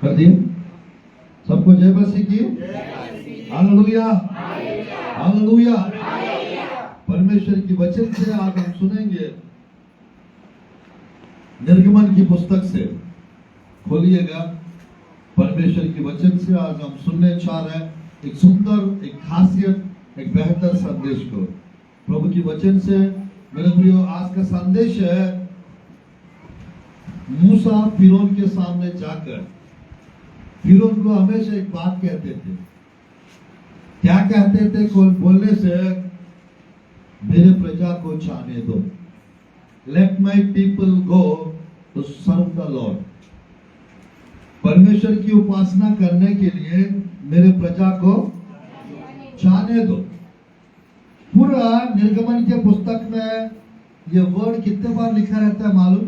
कर दिए। सबको जय मसीह की। Hallelujah, hallelujah. परमेश्वर की वचन से आज हम सुनेंगे निर्गमन की पुस्तक से। खोलिएगा, परमेश्वर की वचन से आज हम सुनने चाह रहे हैं एक सुंदर, एक खासियत, एक बेहतर संदेश को प्रभु की वचन से। मेरे प्रियो, आज का संदेश है मूसा फिरौन के सामने जाकर फिरौन को हमेशा एक बात कहते थे। क्या कहते थे? कोई बोलने से मेरे प्रजा को जाने दो, let my people go to serve the Lord. परमेश्वर की उपासना करने के लिए मेरे प्रजा को जाने दो। पूरा निर्गमन के पुस्तक में ये वर्ड कितने बार लिखा रहता है मालूम?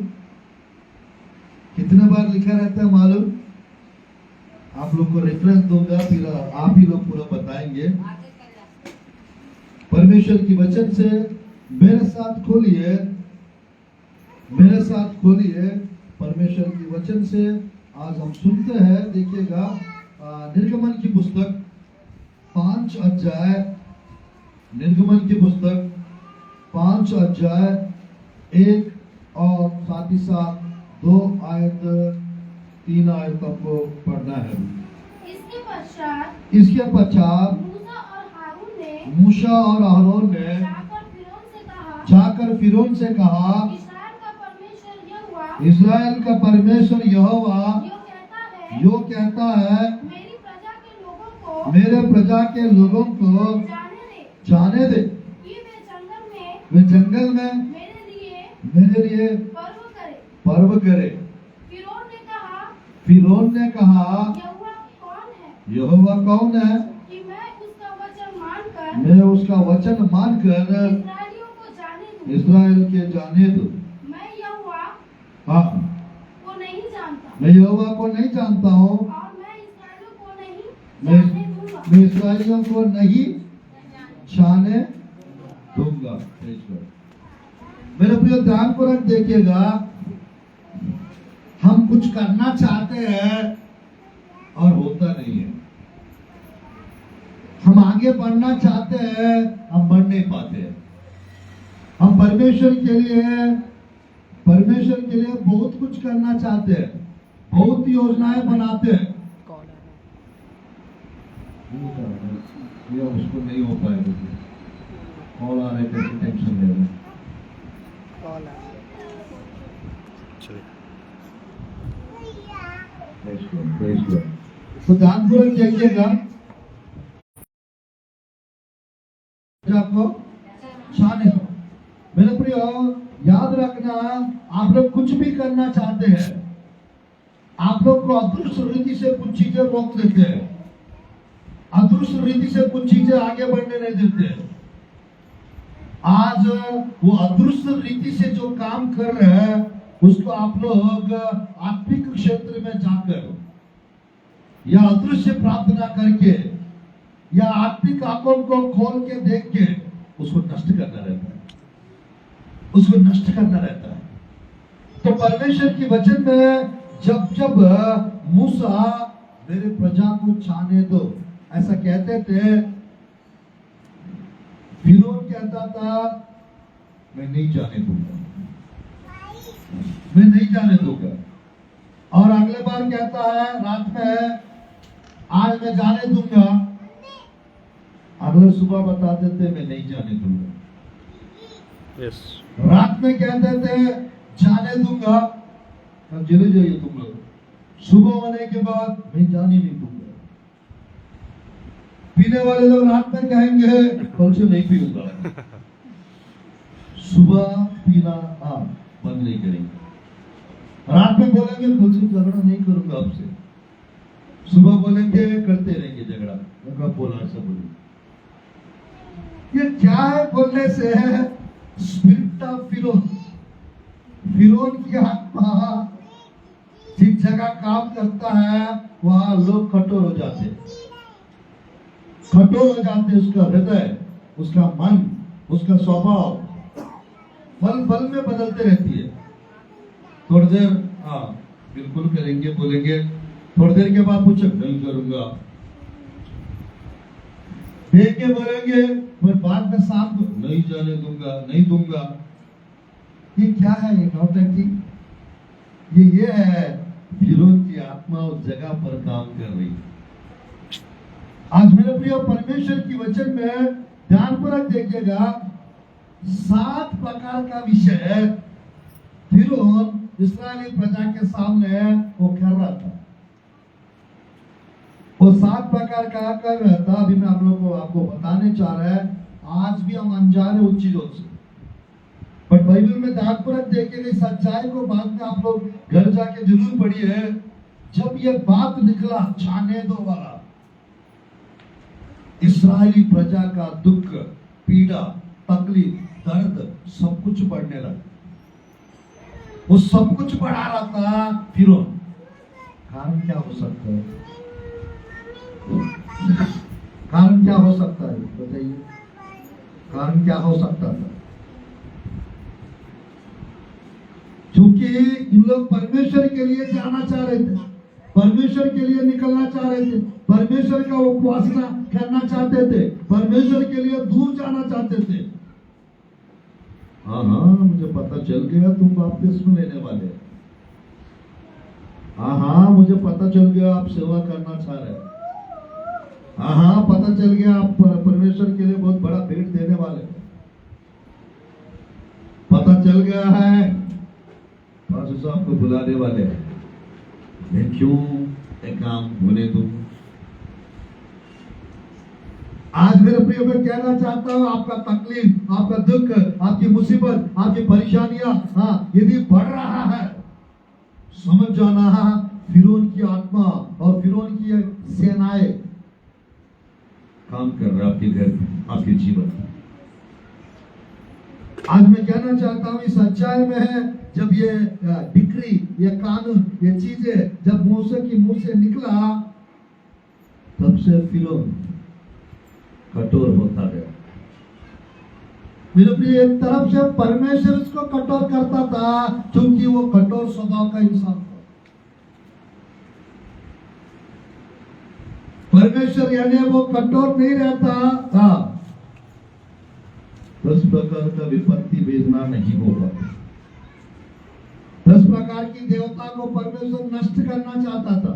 कितने बार लिखा रहता है मालूम? आप लोग को रेफरेंस दूंगा, फिर आप ही लोग पूरा बताएंगे। परमेश्वर की वचन से मेरे साथ खोलिए, मेरे साथ खोलिए परमेश्वर की वचन से। आज हम सुनते हैं, देखिएगा, निर्गमन की पुस्तक 5 अध्याय, निर्गमन की पुस्तक 5 अध्याय 1 और साथ ही साथ 2 आयत 3 आयत आपको पढ़ना है। इसके पश्चात मूसा और हारून ने जाकर फिरौन से कहा, इस्राएल का परमेश्वर यहोवा यो कहता है, मेरे प्रजा के लोगों को जाने दे, वे जंगल में मेरे लिए पर्व करे। फिरौन ने कहा, यहोवा कौन है कि मैं उसका वचन मानकर इस्राएल के जाने दो। मैं यहोवा हाँ, को नहीं जानता, मैं यहोवा को नहीं जानता हूँ और मैं इस्राएलियों को नहीं जाने दूंगा। मैं इस्राएलियों को नहीं जाने दूंगा। मेरे प्रिय, ध्यानपूर्वक देखिएगा, हम कुछ करना चाहते हैं और होता नहीं है। हम आगे बढ़ना चाहते हैं, हम बढ़ नहीं पाते हैं। हम परमेश्वर के लिए बहुत कुछ करना चाहते हैं, बहुत योजनाएं बनाते हैं। ये उसको नहीं हो पाएगा। कॉल आ रहे, कैसे टेंशन ले रहे? तो ध्यानपूर्वक देखिएगा, आपको जाने दो। मेरे प्रिय, याद रखना, आप लोग कुछ भी करना चाहते हैं, आप लोग को अदृश्य रीति से कुछ चीजें रोक देते हैं, अदृश्य रीति से कुछ चीजें आगे बढ़ने नहीं देते। आज वो अदृश्य रीति से जो काम कर रहे हैं, उसको आप लोग आत्मिक क्षेत्र में जाकर या अदृश्य प्रार्थना करके या आत्मिक आंखों को खोल के देख के उसको नष्ट करना रहता है, उसको नष्ट करना रहता है। तो परमेश्वर की वचन में जब मूसा मेरे प्रजा को जाने दो ऐसा कहते थे, फिरौन कहता था मैं नहीं जाने दूंगा, मैं नहीं जाने दूंगा। और अगले बार कहता है रात में, आज मैं जाने दूंगा, अगले सुबह बताते थे मैं नहीं जाने दूंगा। yes. रात में कहते थे जाने दूंगा, अब चले जाइए तुम लोग। सुबह होने के बाद मैं जाने नहीं दूंगा। पीने वाले लोग रात में कहेंगे कल से नहीं पीऊंगा, सुबह पीना बंद नहीं करेंगे। रात में बोलेंगे कल से झगड़ा नहीं करूंगा आपसे, सुबह बोलेंगे करते रहेंगे झगड़ा। बोला सब बोले, ये क्या है? बोलने से है स्पिरिट ऑफ फिरौन की आत्मा जिस जगह काम करता है वहां लोग कठोर हो जाते, कठोर हो जाते। उसका हृदय, उसका मन, उसका स्वभाव पल में बदलते रहती है। थोड़ी देर बिल्कुल करेंगे, बोलेंगे थोड़ी देर के बाद पूछे नहीं करूंगा, देख के बोलेंगे फिर बाद में साफ नहीं जाने दूंगा, नहीं दूंगा। ये क्या है? ये नौटंकी, ये है फिरौन की आत्मा उस जगह पर काम कर रही है। आज मेरे प्रिय परमेश्वर की वचन में ध्यानपूर्वक देखिएगा, 7 प्रकार का विषय फिरौन इस्राएली प्रजा के सामने वो कर रहा था। वो 7 प्रकार का कर रहा था। अभी मैं आप लोगों को आपको बताने चाह रहा है। आज भी हम अनजान है उन चीजों से, बट बाइबल में ध्यानपूर्वक देखिए, सच्चाई को बाद में आप लोग घर जाके जरूर पढ़िए। जब ये बात निकला छाने दो वाला, इस्राएली प्रजा का दुख, पीड़ा, तकलीफ, दर्द सब कुछ बढ़ने लगा। वो सब कुछ बढ़ा रहा था फिरौन। कारण क्या हो सकता है? कारण क्या हो सकता है बताइए? कारण क्या हो सकता था? क्योंकि इन लोग परमेश्वर के लिए जाना चाह रहे थे, परमेश्वर के लिए निकलना चाह रहे थे, परमेश्वर का उपासना करना चाहते थे, परमेश्वर के लिए दूर जाना चाहते थे। हाँ, मुझे पता चल गया तुम बपतिस्मा लेने वाले। हाँ, मुझे पता चल गया आप सेवा करना चाह रहे हैं। हाँ, पता चल गया आप परमेश्वर के लिए बहुत बड़ा भेंट देने वाले हैं। पता चल गया है पास्टर साहब को बुलाने वाले हैं। मैं क्यों एक काम होने दूं? आज मेरे प्रिय मैं कहना चाहता हूं, आपका तकलीफ, आपका दुख, आपकी मुसीबत, आपकी परेशानियां यदि बढ़ रहा है, समझ जाना है फिरौन की आत्मा और फिरौन की सेनाएं काम कर रहा है आपके घर में, आपके जीवन में। आज मैं कहना चाहता हूं इस सच्चाई में है, जब ये डिक्री, ये कानून, ये चीजें जब मूसा की मुंह से निकला, तब से फिरौन कठोर होता गया। मेरे प्रिय, एक तरफ से परमेश्वर उसको कठोर करता था क्योंकि वो कठोर स्वभाव का इंसान था। परमेश्वर यानी वो कठोर नहीं रहता था। 10 प्रकार का विपत्ति भेजना नहीं होगा। 10 प्रकार की देवता को परमेश्वर नष्ट करना चाहता था।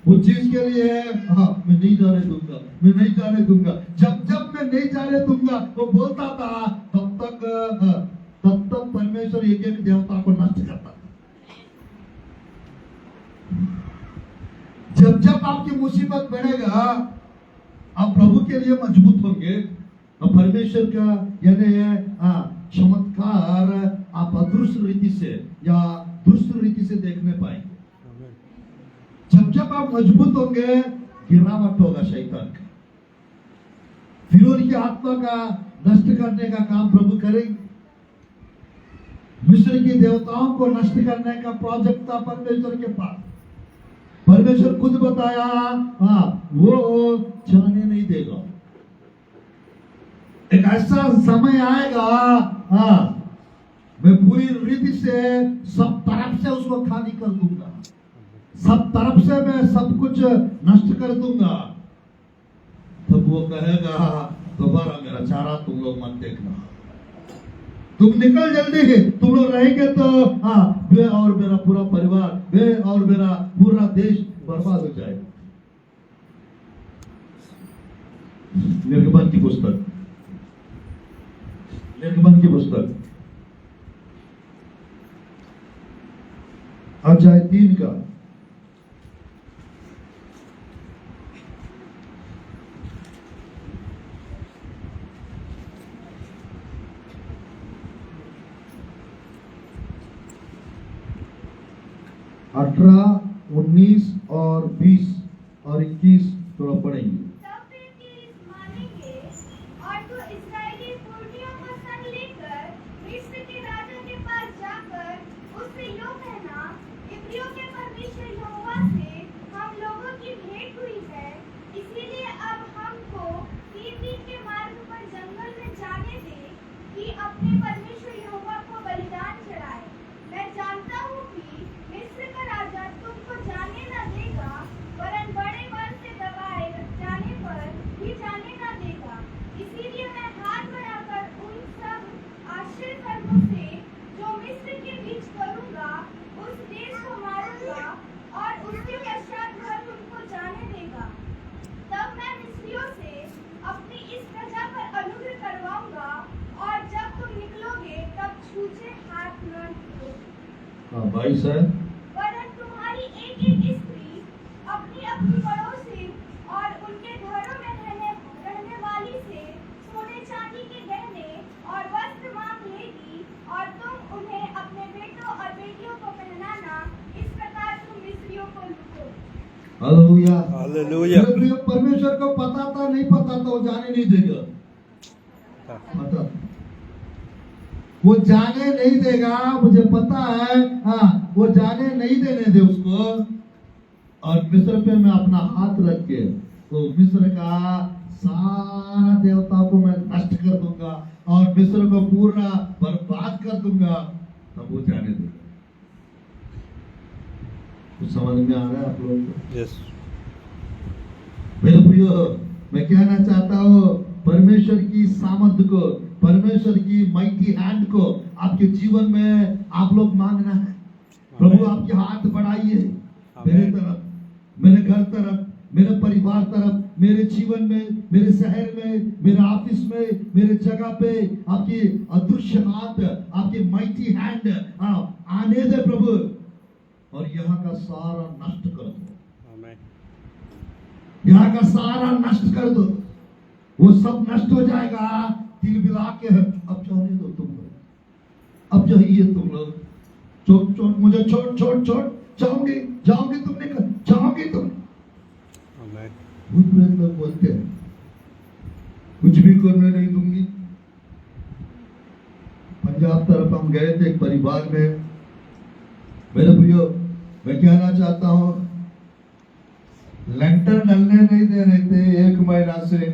उस चीज के लिए मैं नहीं जाने दूंगा, मैं नहीं जाने दूंगा। जब मैं नहीं जाने दूंगा वो बोलता था, तब तक परमेश्वर एक देवता को नष्ट करता था। जब आपकी मुसीबत बढ़ेगा, आप प्रभु के लिए मजबूत होंगे, अब परमेश्वर का यानी चमत्कार आप अदृश्य रीति से या दुष्ट रीति से देखने पाएंगे। जब आप मजबूत होंगे, गिरावट होगा शैतान का। फिरौन की आत्मा का नष्ट करने का काम प्रभु करेंगे। मिस्र की देवताओं को नष्ट करने का प्रोजेक्ट था परमेश्वर के पास। परमेश्वर खुद बताया, वो जाने नहीं देगा। एक ऐसा समय आएगा, मैं पूरी रीति से सब तरफ से उसको खाली कर दूंगा, सब तरफ से मैं सब कुछ नष्ट कर दूंगा। तब वो कहेगा, दोबारा मेरा चारा तुम लोग मत देखना, तुम निकल जल्दी, तुम लोग रहेंगे तो वे और मेरा पूरा परिवार, वे और मेरा पूरा देश बर्बाद हो जाएगा। निर्गमन की पुस्तक, निर्गमन की पुस्तक अध्याय 3 का 18, 19 और 20 और 21 थोड़ा पढ़ेंगे। तब वे तीर मारेंगे और तो इस्राएली पुरनियों को संग लेकर मिस्र के राजा के पास जाकर उससे यूं कहना, इब्रियों के परमेश्वर यहोवा से हम लोगों की भेंट हुई है, इसीलिए अब हमको 3 दिन के मार्ग पर जंगल में जाने दे कि अपने परमेश्वर यहोवा को बलिदान चढ़ाए। मैं जानता हूँ कि मिस्र का राजा तुमको जाने न 22 है। वरन तुम्हारी एक एक स्त्री अपनी अपनी पड़ोसी और उनके घरों में रहने वाली से सोने चांदी के गहने और वस्त्र मांग लेगी, और तुम उन्हें अपने बेटों और बेटियों को पहनाना। इस प्रकार तुम मिस्रियों को लूटो। हालेलुया। हालेलुया। मेरे प्रिय, परमेश्वर को पता था नहीं पता था, वो जाने नहीं देगा। पता वो जाने नहीं देगा, मुझे पता है। हाँ, वो जाने नहीं देने दे उसको। और मिस्र पे मैं अपना हाथ रख के तो मिस्र का सारा देवताओं को मैं नष्ट कर दूंगा और मिस्र को पूरा बर्बाद कर दूंगा, तब वो जाने देगा। कुछ समझ में आ रहा है आप लोगों को? यस। मेरे प्रियो, मैं कहना चाहता हूँ, परमेश्वर की सामर्थ को, परमेश्वर की माइटी हैंड को आपके जीवन में आप लोग मांगना है। प्रभु आपके हाथ बढ़ाइए मेरे तरफ, मेरे घर तरफ, मेरे परिवार तरफ, मेरे जीवन में, मेरे शहर में, मेरे ऑफिस में, मेरे जगह पे आपकी अदृश्य हाथ, आपकी माइटी हैंड आने दे प्रभु, और यहाँ का सारा नष्ट कर दो। आमीन। यहाँ का सारा नष्ट कर दो, वो सब नष्ट हो जाएगा। तिल बिला के अब जाने दो तुम लोग, अब जाइए तुम लोग, छोड़ छोड़ मुझे, छोड़ छोड़ छोड़, जाओगे जाओगे तुम, निकल जाओगे तुम। आमीन। भूत प्रेत लोग बोलते हैं कुछ भी करने नहीं दूंगी। पंजाब तरफ हम गए थे एक परिवार में। मेरे प्रियो, मैं कहना चाहता हूं, लेंटर डलने नहीं दे रहे थे 1 महीना से,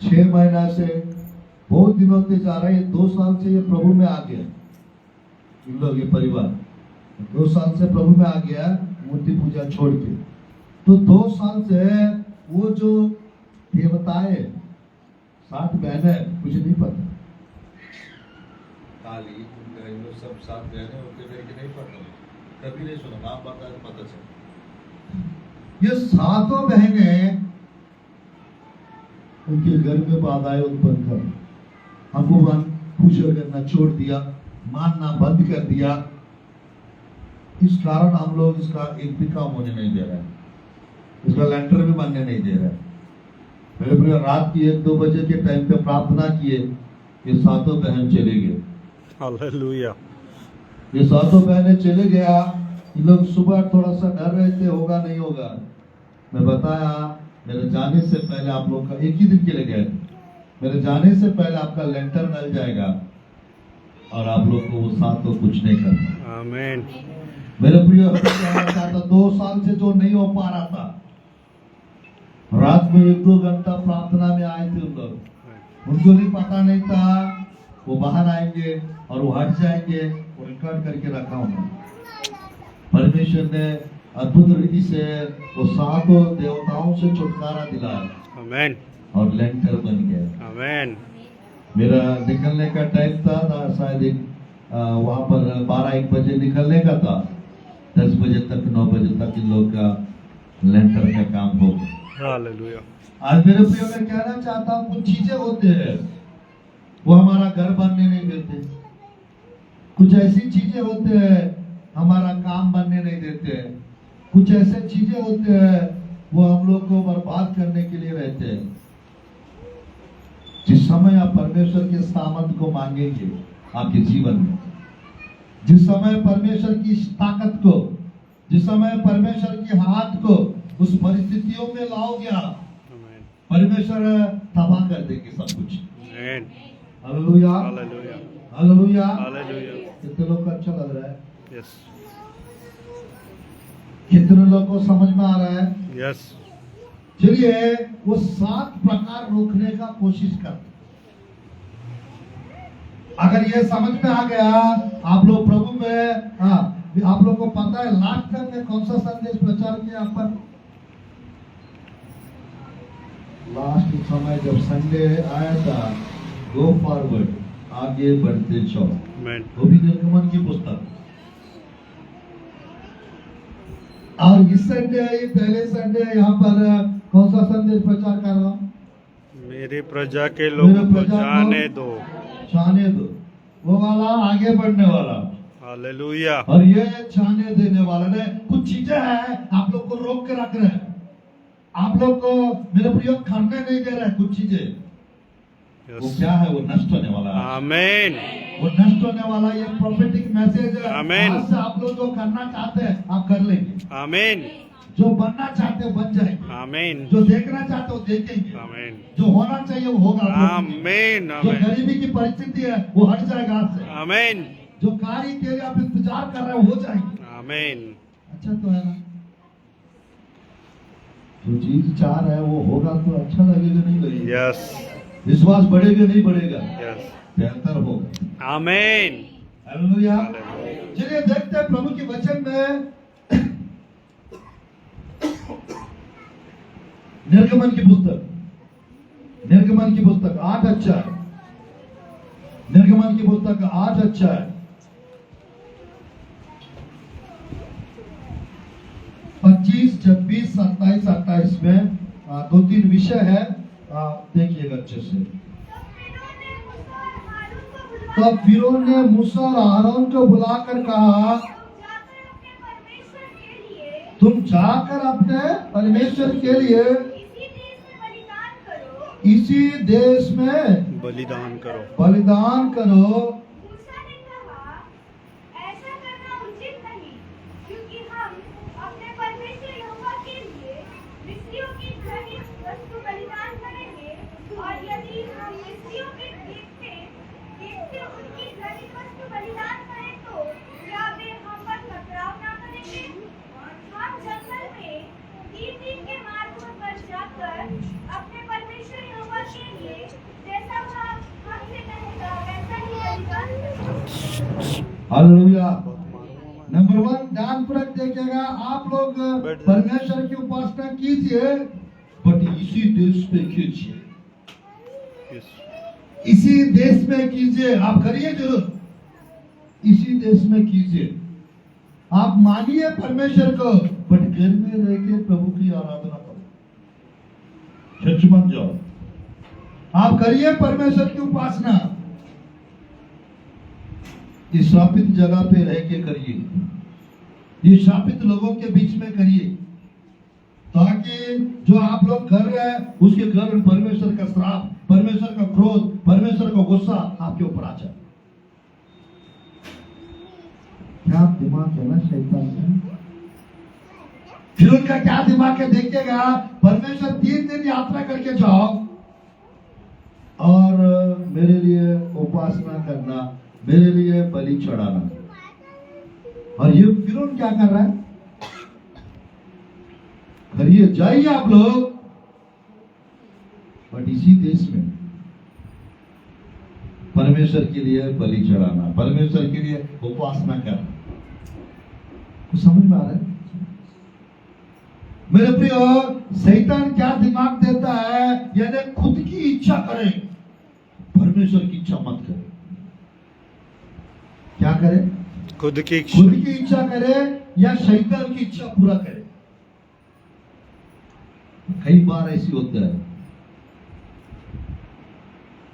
6 महीना से, बहुत दिनों से जा रहे हैं। 2 साल से ये प्रभु में आ गया, इन लोग, ये परिवार 2 साल से प्रभु में आ गया मूर्ति पूजा छोड़ के। तो 2 साल से वो जो देवताएं 7 बहनें, कुछ नहीं पता, काली लोग सब 7 बहनें होते मेरे को नहीं पता, कभी नहीं सुना, आप बताए तो पता चला। ये 7 बहनें उनके घर में बाधाएं उत्पन्न कर, भगवान पूजा करना छोड़ दिया, मानना बंद कर दिया। इस कारण हम लोग इसका एक भी काम होने नहीं दे रहे हैं, इसका लेंटर भी बनने नहीं दे रहे हैं। मेरे प्रिय, रात की 1-2 बजे के टाइम पे प्रार्थना किए, ये 7 बहन चले गए। हालेलुया। ये 7 बहनें चले गया। इन लोग सुबह थोड़ा सा डर रहे थे, होगा नहीं होगा। मैं बताया, मेरे जाने से पहले आप लोग का, एक ही दिन के लिए गए थे, मेरे जाने से पहले आपका लेंटर डल जाएगा और आप लोग को वो 7 को कुछ नहीं करना। आमीन। मेरे प्रिय, कहना चाहता, 2 साल से जो नहीं हो पा रहा था, रात में 1-2 घंटा प्रार्थना में आए थे उन लोग, उनको नहीं पता नहीं था वो बाहर आएंगे और वो हट जाएंगे, वो रिकॉर्ड करके रखा उन्होंने। परमेश्वर ने अद्भुत रीति से वो 7 देवताओं से छुटकारा दिलाया आमीन। और लेंटर बन गया। आमीन। मेरा निकलने का टाइम था शायद वहां पर 12-1 बजे निकलने का था। 10 बजे तक, 9 बजे तक इन लोग का लेंटर का काम हो गया। हालेलुया। आज मेरे प्रिय, मैं कहना चाहता हूँ, कुछ चीजें होते हैं वो हमारा घर बनने नहीं देते, कुछ ऐसी चीजें होते हैं हमारा काम बनने नहीं देते, कुछ ऐसे चीजें होते हैं वो हम लोग को बर्बाद करने के लिए रहते हैं। जिस समय आप परमेश्वर के सामर्थ को मांगेंगे आपके जीवन में, जिस समय परमेश्वर की ताकत को, जिस समय परमेश्वर के हाथ को उस परिस्थितियों में लाओगे आप, परमेश्वर तबाह कर देंगे सब कुछ। आमीन। Hallelujah, hallelujah. हालेलुया। हालेलुया। कितने लोग को अच्छा लग रहा है? यस। कितने लोग को समझ में आ रहा है? यस। चलिए, वो 7 प्रकार रोकने का कोशिश कर। अगर ये समझ में आ गया, आप लोग प्रभु में, आप लोग को पता है लास्ट टाइम में कौन सा संदेश प्रचार किया पर? लास्ट समय जब संडे आया था, गो फॉरवर्ड, आगे बढ़ते जाओ, आमीन। वो भी निर्गमन की पुस्तक। और इस संडे, पहले संडे यहाँ पर कौन सा संदेश प्रचार कर रहा हूँ? मेरी प्रजा के लोगों को जाने दो। जाने दो, वो वाला आगे बढ़ने वाला। हालेलुया और ये जाने देने वाला ने कुछ चीजें हैं आप लोग को रोक के रख रहे हैं, आप लोग को मेरे प्रयोग करने नहीं दे रहे हैं कुछ चीजें। वो यस क्या है? वो नष्ट होने वाला है। आमीन वो नष्ट होने वाला ये प्रोफेटिक मैसेज है। आमीन। आज से आप लोग जो करना चाहते हैं आप कर लेंगे, आमीन जो बनना चाहते हो बन जाएंगे, आमीन जो देखना चाहते हो देखेंगे, आमीन जो होना चाहिए वो होगा आप लोगों के लिए। आमीन जो आमीन गरीबी की परिस्थिति है वो हट जाएगा आज से। आमीन जो कार्य के लिए आप इंतजार कर रहे हो हो जाएंगे। आमीन अच्छा तो है ना, जो चीज चाह रहा है वो होगा तो अच्छा लगेगा नहीं लगेगा? यस विश्वास बढ़ेगा नहीं बढ़ेगा? यस बेहतर होगा। आमीन हालेलुया। हालेलुया। चलिए देखते हैं प्रभु के वचन में निर्गमन की पुस्तक, निर्गमन की पुस्तक 8 अध्याय, निर्गमन की पुस्तक 8 अध्याय 25, 26, 27, 28 में 2-3 विषय है, देखिएगा अच्छे से। तब फिरौन ने मूसा और आरोन को बुलाकर कहा, तुम जाकर अपने परमेश्वर के लिए इसी देश में बलिदान करो बलिदान करो। मूसा ने कहा, ऐसा करना उचित नहीं, क्योंकि हम अपने परमेश्वर यहोवा के लिए मिस्रियों की घृणित वस्तु बलिदान करेंगे, और यदि हम मिस्रियों के देखते उनकी घृणित वस्तु बलिदान करें तो क्या वे हम पर टकराव ना करेंगे? हम जंगल में 3 दिन के मार्ग पर जाकर अपने परमेश्वर यहोवा के लिए जैसा वह हमसे कहेगा वैसा ही बलिदान करेंगे। हालेलुया। नंबर 1 ध्यानपूर्वक देखिएगा, आप लोग परमेश्वर की उपासना कीजिए, बट इसी देश में कीजिए, यस इसी देश में कीजिए। आप करिए जरूर, इसी देश में कीजिए। आप मानिए परमेश्वर को, बट घर में रह के प्रभु की आराधना करो, चर्च मत जाओ। आप करिए परमेश्वर की उपासना, इस श्रापित जगह पे रह के करिए, ये श्रापित लोगों के बीच में करिए, ताकि जो आप लोग कर रहे हैं उसके घर में परमेश्वर का श्राप, परमेश्वर का क्रोध, परमेश्वर का गुस्सा आपके ऊपर आ जाए। क्या दिमाग है ना शैतान का? फिर उनका क्या दिमाग है देखिएगा, परमेश्वर 3 दिन यात्रा करके जाओ और मेरे लिए उपासना करना, मेरे लिए बलि चढ़ाना, और ये फिर क्या कर रहा है? करिए, जाइए आप लोग, बट इसी देश में परमेश्वर के लिए बलि चढ़ाना, परमेश्वर के लिए उपासना करना। कुछ समझ में आ रहा है? मेरे प्रियो, शैतान क्या दिमाग देता है, यानी खुद की इच्छा करे, परमेश्वर की इच्छा मत करे। क्या करे? खुद की खुद की इच्छा करे या शैतान की इच्छा पूरा करे। कई बार ऐसी होता है,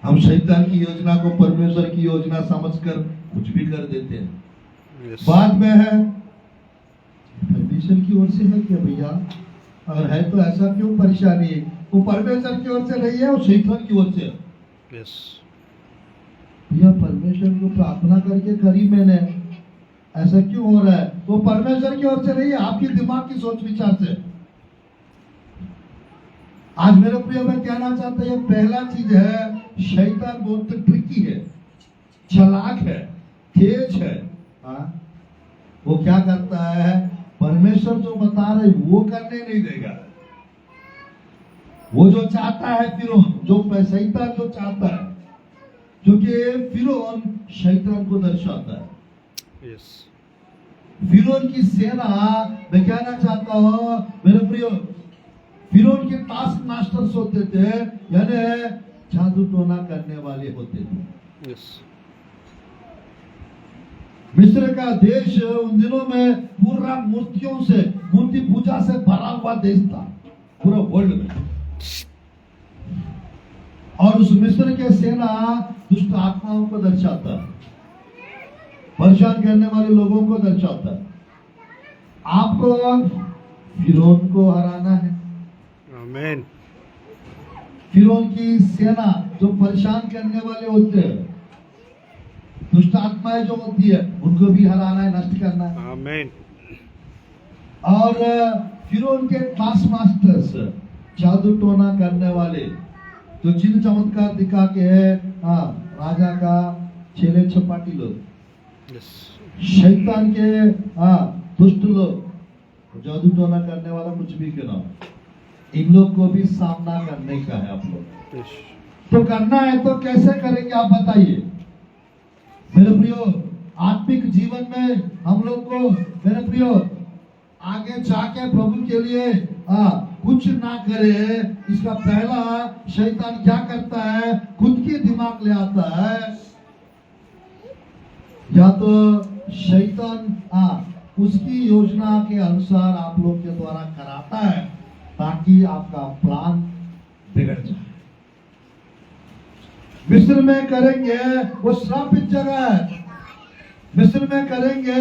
हम शैतान की योजना को परमेश्वर की योजना समझकर कुछ भी कर देते हैं। यस बाद में है परमेश्वर की ओर से है क्या भैया? अगर है तो ऐसा क्यों परेशानी है? वो परमेश्वर की ओर से नहीं है, वो शैतान की ओर से है। यस भैया परमेश्वर को प्रार्थना करके करी मैंने, ऐसा क्यों हो रहा है? वो परमेश्वर की ओर से नहीं है, आपकी दिमाग की सोच विचार से। आज मेरे प्रिय में कहना चाहता है, पहला चीज है, शैतान बहुत ट्रिकी है, चालाक है, तेज है। वो क्या करता है? परमेश्वर जो बता रहे वो करने नहीं देगा। वो जो चाहता है फिरौन, जो शैतान जो चाहता है, क्योंकि फिरौन शैतान को दर्शाता है। यस फिरौन की सेना, मैं कहना चाहता हूं मेरे प्रियो, फिरौन के टास्क मास्टर्स होते थे, यानी जादू टोना करने वाले होते थे। यस मिस्र का देश उन दिनों में पूरा मूर्तियों से, मूर्ति पूजा से भरा हुआ देश था पूरा वर्ल्ड में, और उस मिस्र के सेना दुष्ट आत्माओं को दर्शाता है। परेशान करने वाले लोगों को दर्शाता है। आपको फिरौन को हराना है। आमीन। फिरौन की सेना जो परेशान करने वाले होते हैं, दुष्ट आत्माएं जो होती है, उनको भी हराना है, नष्ट करना है। आमीन। और फिरौन के क्लास मास्टर्स, जादू टोना करने वाले, जो चिन्ह चमत्कार दिखा के है, राजा का छेले छपाटी लोग, यस। शैतान के दुष्ट लोग, जादू टोना करने वाला कुछ भी क्यों ना हो, इन लोग को भी सामना करने का है आप लोग। यस। तो करना है तो कैसे करेंगे आप बताइए मेरे प्रियो। आत्मिक जीवन में हम लोग को मेरे प्रियो आगे जाके प्रभु के लिए कुछ ना करे, इसका पहला शैतान क्या करता है, खुद की दिमाग ले आता है। या तो शैतान उसकी योजना के अनुसार आप लोग के द्वारा कराता है ताकि आपका प्लान बिगड़ जाए। मिस्र में करेंगे वो श्रापित जगह है, मिस्र में करेंगे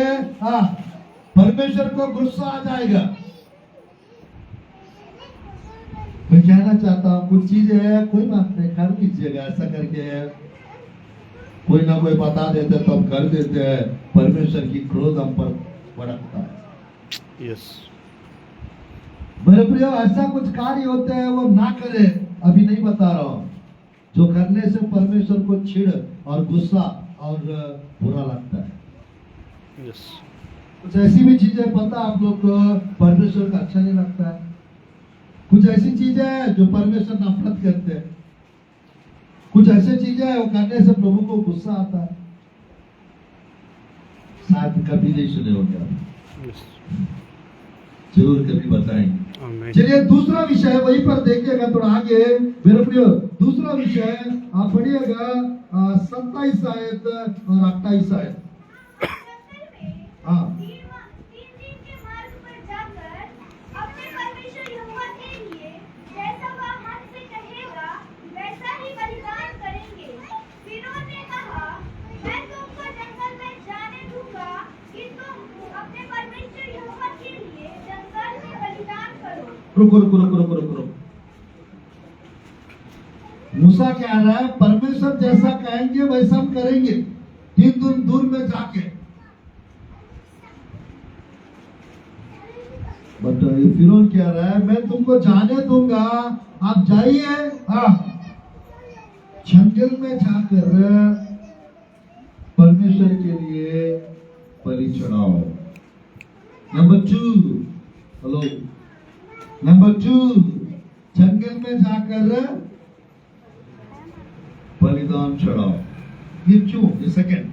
परमेश्वर को गुस्सा आ जाएगा। मैं कहना चाहता हूं कुछ चीजें है, कोई बात नहीं, कर लीजिएगा ऐसा करके, कोई ना कोई बता देते तो हम कर देते हैं, परमेश्वर की क्रोध हम पर भड़कता है। यस। मेरे प्रियो ऐसा कुछ कार्य होते हैं वो ना करे, अभी नहीं बता रहा हूं, जो करने से परमेश्वर को चिढ़ और गुस्सा और बुरा लगता है। यस। कुछ ऐसी भी चीजें पता आप लोग को परमेश्वर का अच्छा नहीं लगता है, कुछ ऐसी चीजें हैं जो परमेश्वर नफरत करते हैं, कुछ ऐसी चीजें हैं वो करने से प्रभु को गुस्सा आता है। शायद कभी नहीं सुने होंगे आप, यस। जरूर कभी बताएंगे। आमीन। चलिए दूसरा विषय वहीं पर देखिएगा थोड़ा आगे मेरे प्रियो। दूसरा विषय आप पढ़िएगा 27 आयत और 28 आयत। हाँ, तीन दिन के मार्ग पर जाकर अपने परमेश्वर यहोवा के लिए जैसा वह मन से कहेगा वैसा ही बलिदान करेंगे। फिरौन ने कहा, मैं तुमको जंगल में जाने दूंगा कि तुम अपने परमेश्वर यहोवा के लिए जंगल में बलिदान करो। रुको। मूसा कह रहा है परमेश्वर जैसा कहेंगे वैसा हम करेंगे, 3 दिन दूर में जाके। बट फिरौन कह रहा है मैं तुमको जाने दूंगा, आप जाइए, जंगल में जाकर परमेश्वर के लिए बलि चढ़ाओ। नंबर 2 जंगल में जाकर बलिदान चढ़ाओ। ये क्यों? ये सेकंड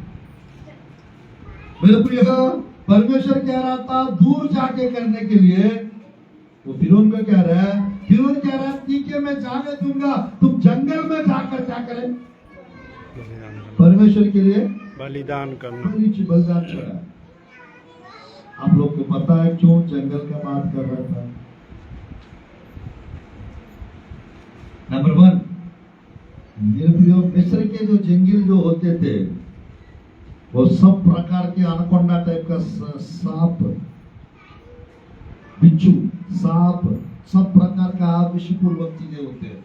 मेरे प्रिय, परमेश्वर कह रहा था दूर जाके करने के लिए, वो फिरौन को कह रहा है, फिरौन कह रहा है ठीक है मैं जाने दूंगा, तुम जंगल में जाकर क्या करें, परमेश्वर के लिए बलिदान करना। बलिदान चढ़ा। आप लोग को पता है क्यों जंगल का बात कर रहा था? नंबर 1, मेरे प्रियो मिस्र के जो जंगल जो होते थे वो सब प्रकार के अनाकोंडा टाइप का सांप, बिच्छू, सांप, सब प्रकार का विषपूर्वक चीजें होते हैं।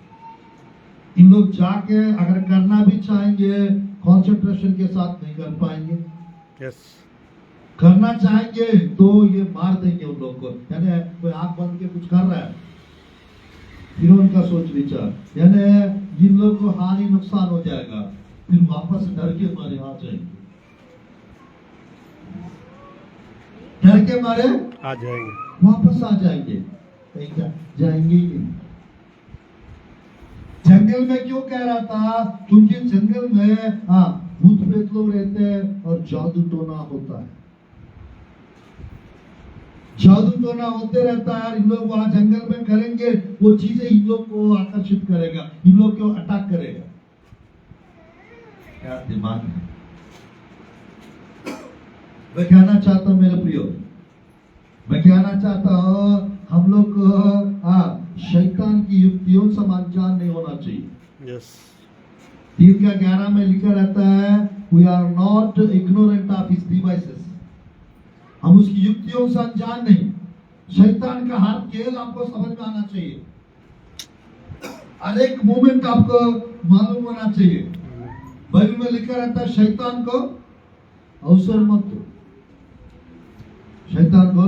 इन लोग जाके अगर करना भी चाहेंगे कंसंट्रेशन के साथ नहीं कर पाएंगे। यस। करना चाहेंगे तो ये मार देंगे उन लोग को। यानी कोई आंख बंद के कुछ कर रहा है, फिरौन का सोच विचार, यानी इन लोग को हानि नुकसान हो जाएगा, फिर वापस डर के मारे आ जाएंगे, डर के मारे आ जाएंगे, वापस आ जाएंगे, जाएंगे ही नहीं। जंगल में क्यों कह रहा था? क्योंकि जंगल में भूत प्रेत लोग रहते हैं और जादू टोना होता है, जादू टोना होते रहता है। इन लोग वहां जंगल में करेंगे, वो चीजें इन लोग को आकर्षित करेगा, इन लोग को अटैक करेगा। क्या दिमाग है? मैं कहना चाहता हूं मेरे प्रियो, मैं कहना चाहता हूं हम लोग को शैतान की युक्तियों से अनजान नहीं होना चाहिए। यस। 3:11 में लिखा रहता है we are not ignorant of his devices. हम उसकी युक्तियों से अनजान नहीं। शैतान का हर खेल आपको समझ में आना चाहिए, हर एक मूवमेंट आपको मालूम होना चाहिए। बाइबल में लिखा रहता है शैतान को अवसर मत दो, शैतान को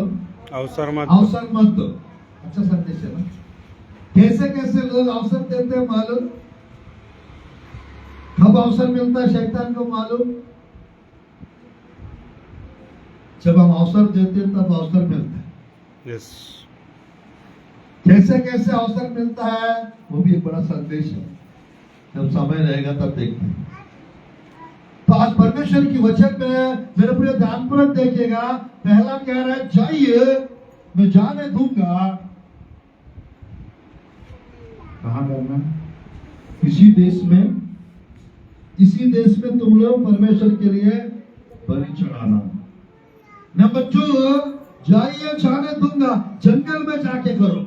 अवसर मत अवसर मत दो। अच्छा संदेश है ना। कैसे कैसे लोग अवसर देते हैं मालूम? कब अवसर मिलता है शैतान को मालूम? जब हम अवसर देते हैं तब अवसर मिलता है। यस कैसे कैसे अवसर मिलता है वो भी एक बड़ा संदेश है, जब समय रहेगा तब देखते हैं। तो आज परमेश्वर की वचन में मेरे प्रिय ध्यानपूर्वक देखिएगा। पहला कह रहा है जाइए मैं जाने दूंगा। कहां करना? इसी देश में तुम लोग परमेश्वर के लिए बलि चढ़ाना। नंबर 2, जाइए जाने दूंगा, जंगल में जाके करो।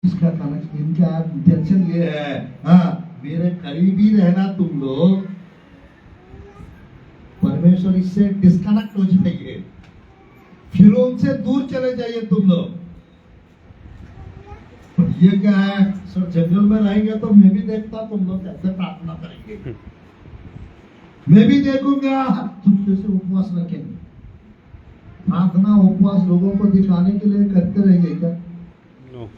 इसका कनेक्शन, इनका इंटेंशन ये है, हाँ मेरे करीब ही रहना तुम लोग, परमेश्वर इससे डिस्कनेक्ट हो जाइए, फिर उनसे दूर चले जाइए तुम लोग। ये क्या है सर, जंगल में रहेंगे तो मैं भी देखता तुम लोग कैसे प्रार्थना करेंगे, मैं भी देखूंगा तुम कैसे उपवास रखेंगे। प्रार्थना उपवास लोगों को दिखाने के लिए करते रहेंगे क्या? नो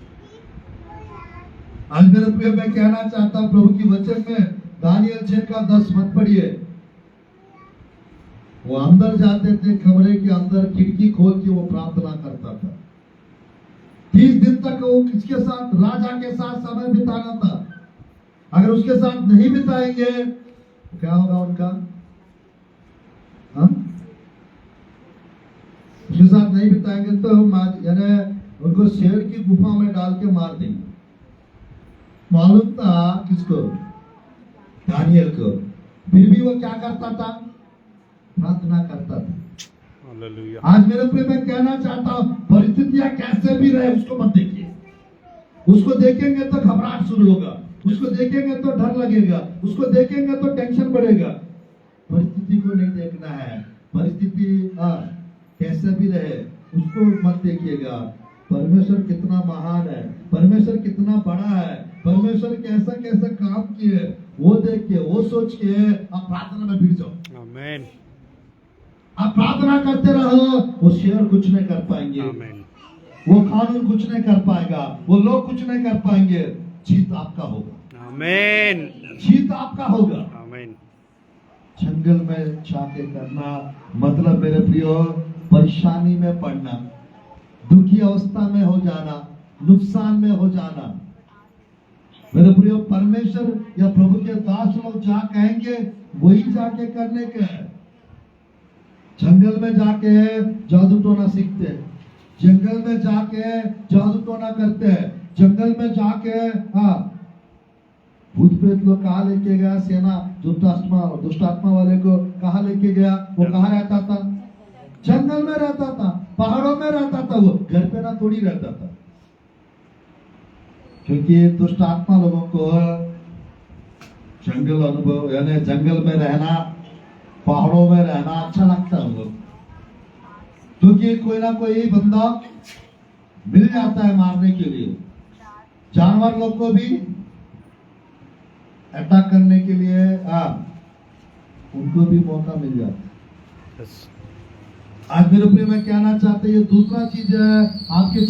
आज मेरे प्रिय मैं कहना चाहता हूं प्रभु की वचन में दानियल 6 का 10 मत पढ़िए। वो अंदर जाते थे, कमरे के अंदर खिड़की खोल के वो प्रार्थना करता था। 30 दिन तक वो किसके साथ? राजा के साथ समय बिताना था। अगर उसके साथ नहीं बिताएंगे तो क्या होगा उनका? हाँ? उसके साथ नहीं बिताएंगे तो यानी उनको शेर की गुफा में डाल के मार देंगे। मालूम था किसको? दानियल को। फिर भी वो क्या करता था? प्रार्थना करता था। हालेलुया। आज मेरे प्रिय मैं कहना चाहता हूं परिस्थितियां कैसे भी रहे उसको मत देखिए। उसको देखेंगे तो घबराहट शुरू होगा, उसको देखेंगे तो डर लगेगा, उसको देखेंगे तो टेंशन बढ़ेगा। परिस्थिति को नहीं देखना है। परिस्थिति कैसे भी रहे उसको मत देखिएगा। परमेश्वर कितना महान है, परमेश्वर कितना बड़ा है, परमेश्वर कैसा कैसा काम किए, वो देख के, वो सोच के आप प्रार्थना में भिड़ जाओ। आमीन आप प्रार्थना करते रहो। वो शेर कुछ नहीं कर पाएंगे, आमीन वो कानून कुछ नहीं कर पाएगा, वो लोग कुछ नहीं कर पाएंगे। जीत आपका होगा, आमीन जीत आपका होगा। आमीन। जंगल में जाके करना मतलब मेरे प्रियो परेशानी में पड़ना, दुखी अवस्था में हो जाना, नुकसान में हो जाना। मेरे प्रियो परमेश्वर या प्रभु के दास लोग जहाँ कहेंगे वही जाके करने के है। जंगल में जाके जादू टोना सीखते हैं, जंगल में जाके जादू टोना करते हैं, जंगल में जाके भूत प्रेत लोग कहा लेके गया, सेना दुष्ट आत्मा वाले को कहा लेके गया। वो कहाँ रहता था? जंगल में रहता था, पहाड़ों में रहता था। वो घर पे ना थोड़ी रहता था, क्योंकि दुष्ट आत्मा लोगों को जंगल अनुभव यानी जंगल में रहना, पहाड़ों में रहना अच्छा लगता है उनको, क्योंकि कोई ना कोई बंदा मिल जाता है मारने के लिए। जानवर लोग को भी अटैक करने के लिए उनको भी मौका मिल जाता है। यस आज मेरे प्रिय मैं कहना चाहते हैं ये दूसरा चीज है आपके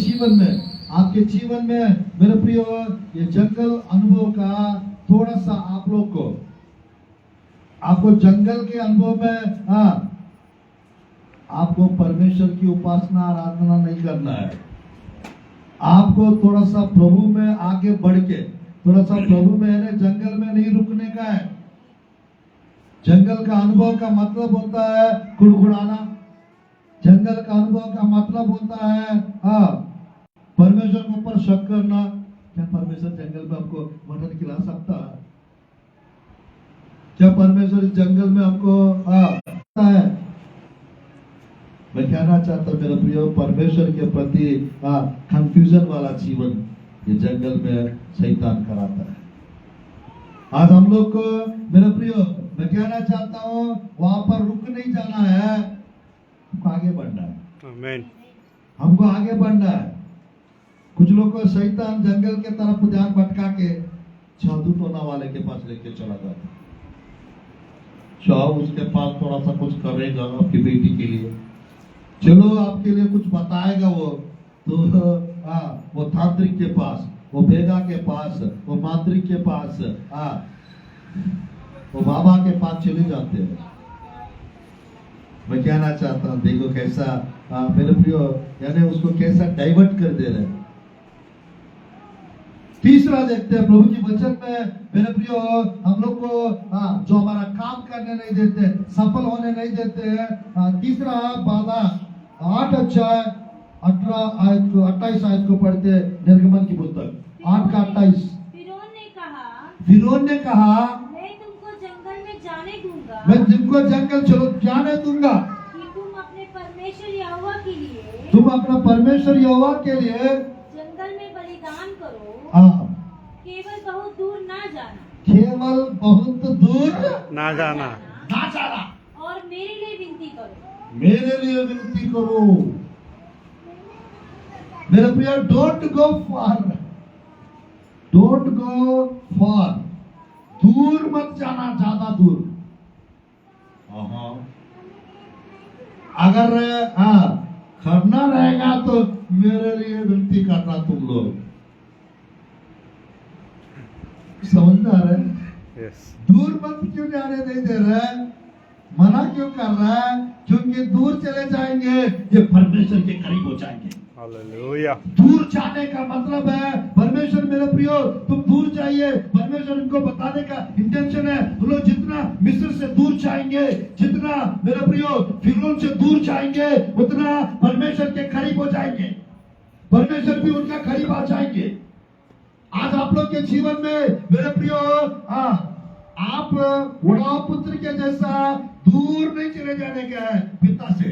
जीवन में मेरे प्रिय ये जंगल अनुभव का थोड़ा सा आप लोग को, आपको जंगल के अनुभव में आपको परमेश्वर की उपासना आराधना नहीं करना है। आपको थोड़ा सा प्रभु में आगे बढ़ के, थोड़ा सा प्रभु में जंगल में नहीं रुकने का है। जंगल का अनुभव का मतलब होता है कुड़कुड़ाना। जंगल का अनुभव का मतलब होता है परमेश्वर के ऊपर शक करना। क्या परमेश्वर जंगल में आपको मटन खिला सकता है? क्या परमेश्वर इस जंगल में आपको है? मैं कहना चाहता हूँ मेरे प्रिय परमेश्वर के प्रति कंफ्यूजन वाला जीवन ये जंगल में शैतान कराता है। आज हम लोग को मेरे प्रिय मैं कहना चाहता हूँ वहां पर रुक नहीं जाना है, हमको आगे बढ़ना है, आमेन। हमको आगे बढ़ना है। कुछ लोग को शैतान जंगल के तरफ ध्यान भटका के जादू टोना वाले के पास लेके चला जाता, चाहो उसके पास थोड़ा सा कुछ करेगा आपकी बेटी के लिए, चलो आपके लिए कुछ बताएगा वो, तो वो तांत्रिक के पास, वो भेगा के पास, वो मांत्रिक के पास, वो बाबा के पास चले जाते हैं। मैं कहना चाहता हूँ देखो कैसा मेरे प्रियो, यानी उसको कैसा डाइवर्ट कर दे रहे हैं। तीसरा देखते हैं प्रभु की वचन में मेरे प्रियो, हम लोग को जो हमारा काम करने नहीं देते, सफल होने नहीं देते। तीसरा बाधा 8 अध्याय 28 आयत को पढ़ते, निर्गमन की पुस्तक 8 का 28। फिरौन ने कहा मैं तुमको जंगल में जाने दूंगा, मैं तुमको जंगल चलो जाने दूंगा कि तुम अपने परमेश्वर यहोवा के लिए, तुम अपना परमेश्वर यहोवा के लिए जंगल में बलिदान करो, केवल बहुत दूर ना जाना, केवल बहुत दूर ना जाना, ना जाना, और मेरे लिए विनती करो। मेरे लिए विनती करो। मेरे प्रिय, don't go for, don't go for, दूर मत जाना, ज्यादा दूर। अगर करना रहेगा तो मेरे लिए विनती करना तुम लोग, समझ में आ रहा है? यस, दूर मत क्यों जाने नहीं दे रहा है, मना क्यों कर रहा है? क्योंकि दूर चले जाएंगे ये परमेश्वर के करीब हो जाएंगे। हालेलुया। दूर जाने का मतलब है परमेश्वर, मेरे प्रियो तुम दूर जाइए, परमेश्वर इनको बताने का इंटेंशन है। तुम लोग जितना मिस्र से दूर जाएंगे, जितना मेरे प्रियो फिरौन से दूर जाएंगे, उतना परमेश्वर के करीब हो जाएंगे, परमेश्वर भी उनका करीब आ जाएंगे। आज आप लोग के जीवन में मेरे प्रियो आप उड़ाव पुत्र के जैसा दूर नहीं चले जाने का है पिता से,